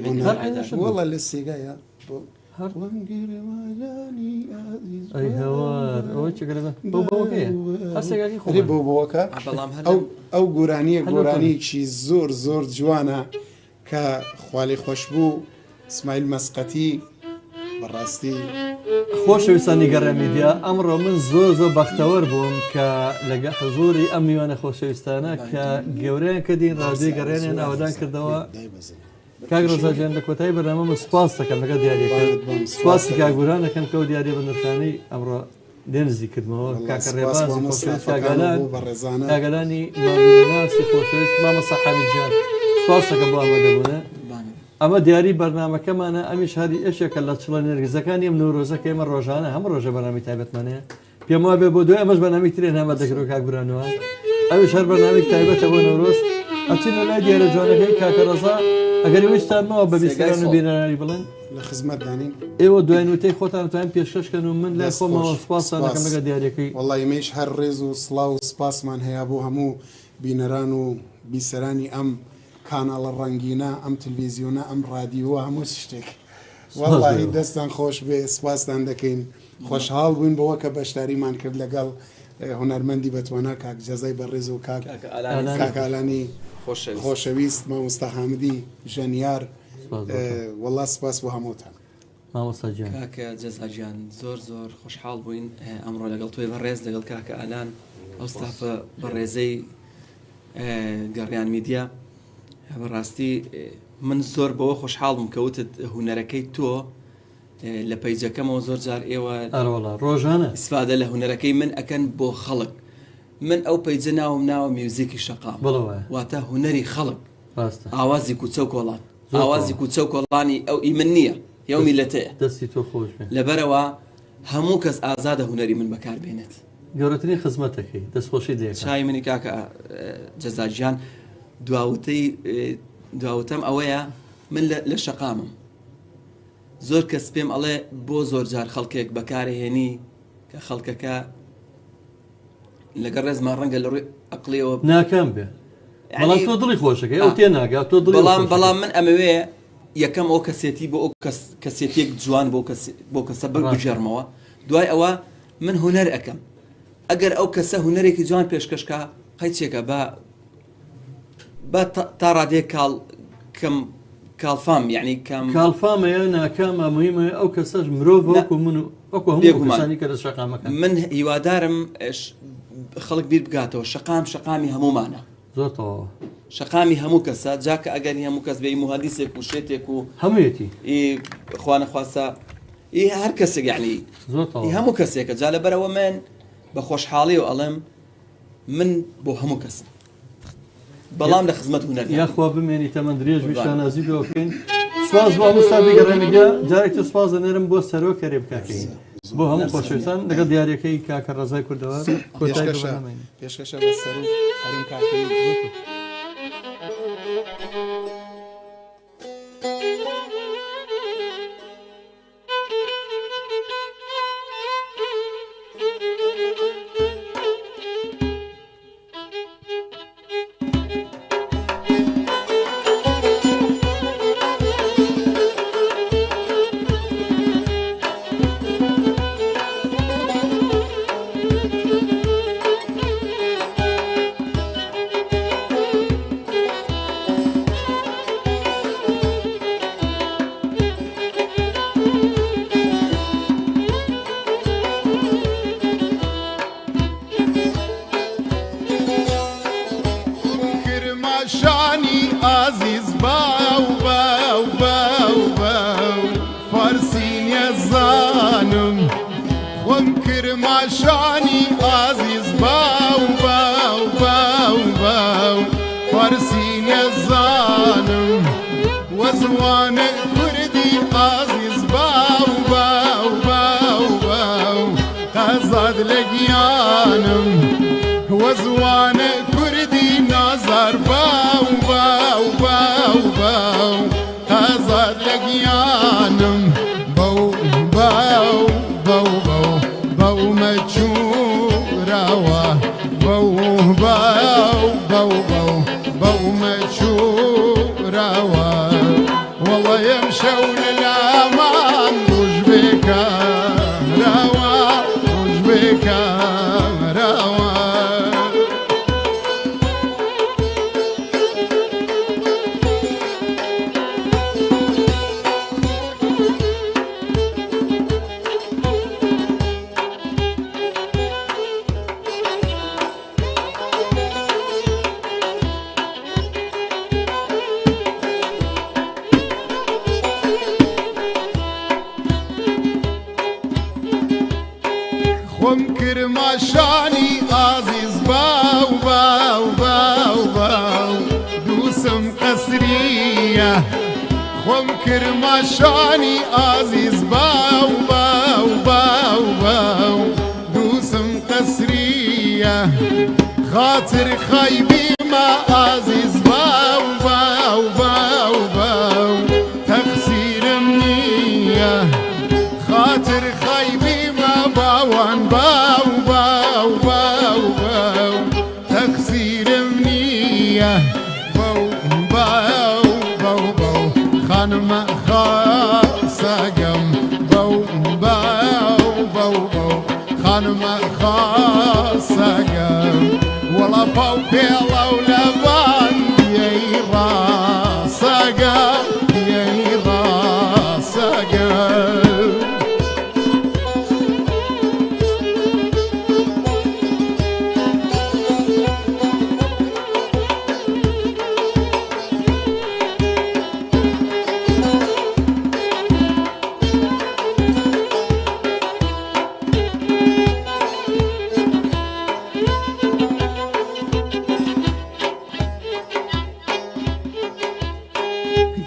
وەڵا لە سێگایە ئەی هەوار ئەوە چێگەلە هەستێگاکی خۆ بۆ بۆکە ئەو گۆرانیە گۆرانیکی زۆر زۆر جوانە کە خوالی خۆش بوو ئیسماعیل مەسقەتی بەڕاستی خۆشەویستانی گەڕە میدیا ئەمڕۆ من زۆر زۆر بەختەوەر بووم کە لەگە حزوری ئەم میوانە خۆشەویستانە کە گەورەیان کردین ڕادیۆی گەڕێنیان ئاوادان کردەوە کاک ڕۆژاجیان لە کۆتایی بەرنامەمە سوپاس دەکەم لەگە دیاریەکە سوپاسی کاگوران دەکەم کە ئەو دیارە بە نرخانەی ئەمڕۆ دێنزی کردمەوە کاکە ڕێبازی خۆشەویست کاگەلانی مامناسی خۆشەویست مامەستا حەمیدجان سوپاس دەکەم بۆ ئامادەبوونە ئەمە دیاری بەرنامەکەمانە ئەمیش هەری ئەشێکە لە چڵە نێرگزەکانی ئەم نەورۆزەکە ئێمە ڕۆژانە هەموو ڕۆژە بەنامی تایبەتمانەیە پێم وابێ بۆ دوای ئەمەش بەنامی ترێن هەمە دەکرۆ کاگورانەوە ئەویش هەر بەنامی تایبەتە بۆ نەورۆز ئەچینە لای دیارە جوانەکەی کاکە ڕەزا ئەگەر ویستانمەوە بە بیستران و بینەرانی بڵێن لە خزمەت دانین ئێوە دوای نوتەی خۆتان توانین پێشکەشکەن و من لای خۆمەوە سوپاسان دەکەم لەگە دیارەکەی وەڵی ئێمەش هەر ڕێز و سڵاو و سپاسمان هەیە بۆ هەموو بینەران و بیسەرانی ئەم کاناڵە ڕەنگینە ئەم تلڤیزیۆنە ئەم ڕادیۆوە هەموو شتێک وەڵی دەستان خۆش بێ سپاسان دەکەین خۆشحاڵ بووین بەوە کە بەشداریمان کرد لەگەڵ هونەرمەندی بەتوانە کاک جەزای بەڕێز و کاکالانی خۆشەویست مامۆستا حامدی ژەنیار وەڵا سپاس بۆ هەمووتان کاکە جەزاجیان زۆر زۆر خۆشحاڵ بووین ئەمڕۆ لەگەڵ تۆی بەڕێز لەگەڵ کاکە ئالان ئەوستافە بەڕێزەی گەڕیان میدیا بەڕاستی من زۆر بەوە خۆشحاڵ بووم کەوتت هونەرەکەی تۆ لە پەیجەکەمەوە زۆر جار ئێوە ڕۆژانە ئیسفادە لە هونەرەکەی من ئەکەن بۆ خەڵک من ئەو پەیجە ناوم ناوە میوزیکی شەقام واتە هونەری خەڵک ئاوازی کوچە و کۆڵان ئاوازی کوچە و کۆڵانی ئەو ئیمن نییە یو میلەتەیە دەستی تۆ خۆش لەبەرەوە هەموو کەس ئازادە هونەری من بەکاربێنێت گەورەترین خزمەتەکەی دەستخۆشی دێت چای منی کاکە جەزاجیان دواوتەم ئەوەیە من لە شەقامم زۆر کەس پێم ئەڵێ بۆ زۆر جار خەڵکێک بەکارهێنی کە خەڵکەکە لەگەڵ ڕێزمان ڕەنگە لە ڕووی ئەقلەوە ناکەم بێ بەڵام تۆ دڵی خۆشەکەی ئەو تێ ناگات تۆ بەڵام من ئەمەوێ یەکەم ئەو کەسێتی بۆ ئەو کەسێتێک جوان بۆ کەسە بگوژێڕمەوە دوای ئەوە من هونەر ئەەکەم ئەگەر ئەو کەسە هونەرێکی جوان پێشکەشکە قەیچێکە بە تا ڕادێک کاڵفام یعنی کاڵفامەیە ناکامە مهمە ئەو کەسەش مرۆڤ وەکو من و وەکو هەمووانی کە لە شەقامەکە من هیوادارم خەڵک بیر بگاتەوە شەقامی هەمومانە زۆرتەوە شەقامی هەموو کەسە جاکە ئەگەری هەموو کەس بێ مهندسێک و شێتێک و هەموویەتی خوانەخواسە هەر کەسێک یعنی هەموو کەسێکە جا لەبەرەوە من بە خۆشحاڵی و ئەڵێم من بۆ هەموو کەسم بەڵام لە خزمەت هونەر یاخوا بمێنی تەمەند درێژ شانازی بۆکەین سواز بۆ هەمووستا گەڕێنیگە جارێکی سپاس دەنێرم بۆ سەرۆ کەرێ بکەکەین بۆ هەموو خۆشەویستان لەگەڵ دیارەکەی کاکە ڕەزای کوردەوە پێشکەشە بە سەر و هەرین کاکەی کرماشانی عزیز باو وزوان كردي عزيز باو باو باو باو قزاد لقيانم وزوان كردي نظر باو باو باو باو قزاد لقيانم باو باو باو باو باو مجوروا باو باو باو باو باو مجوروا والله يمشوا للأمان روج بك روا روج بك روا خم كرماشاني عزيز باو باو باو باو دوسم قسرية خم كرماشاني عزيز باو باو باو باو دوسم قسرية خاطر خايبي ما عزيز باو باو باو باو تقصير منية خاطر خايبي باوان باو باو باو باو تقصير منية باو باو باو باو خانم خاصقم باو باو باو باو خانم خاصقم والله باو بيلا ولبان يي راسقم يي راسقم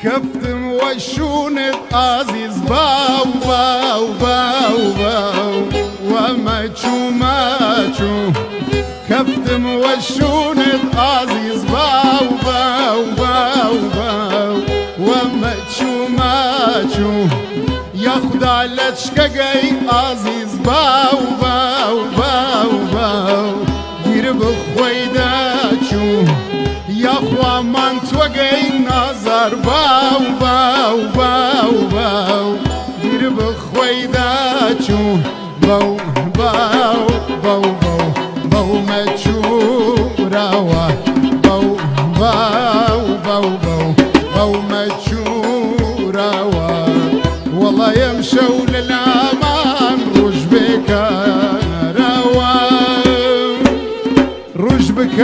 كفتم وشونت عزيز باو باو باو باو وماتشو ماتشو كفتم وشونت عزيز باو باو باو باو وماتشو ماتشو ياخد على شكاي عزيز باو باو باو باو دير بخويداتشو يا خوا من توقي نظر باو باو باو باو دير بخويداتشو باو باو باو باو باو مجوروا باو باو باو باو باو مجوروا والله يمشوا للأمان روج بك روا روج بك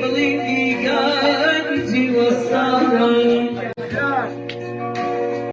Believe he got to a sorrow.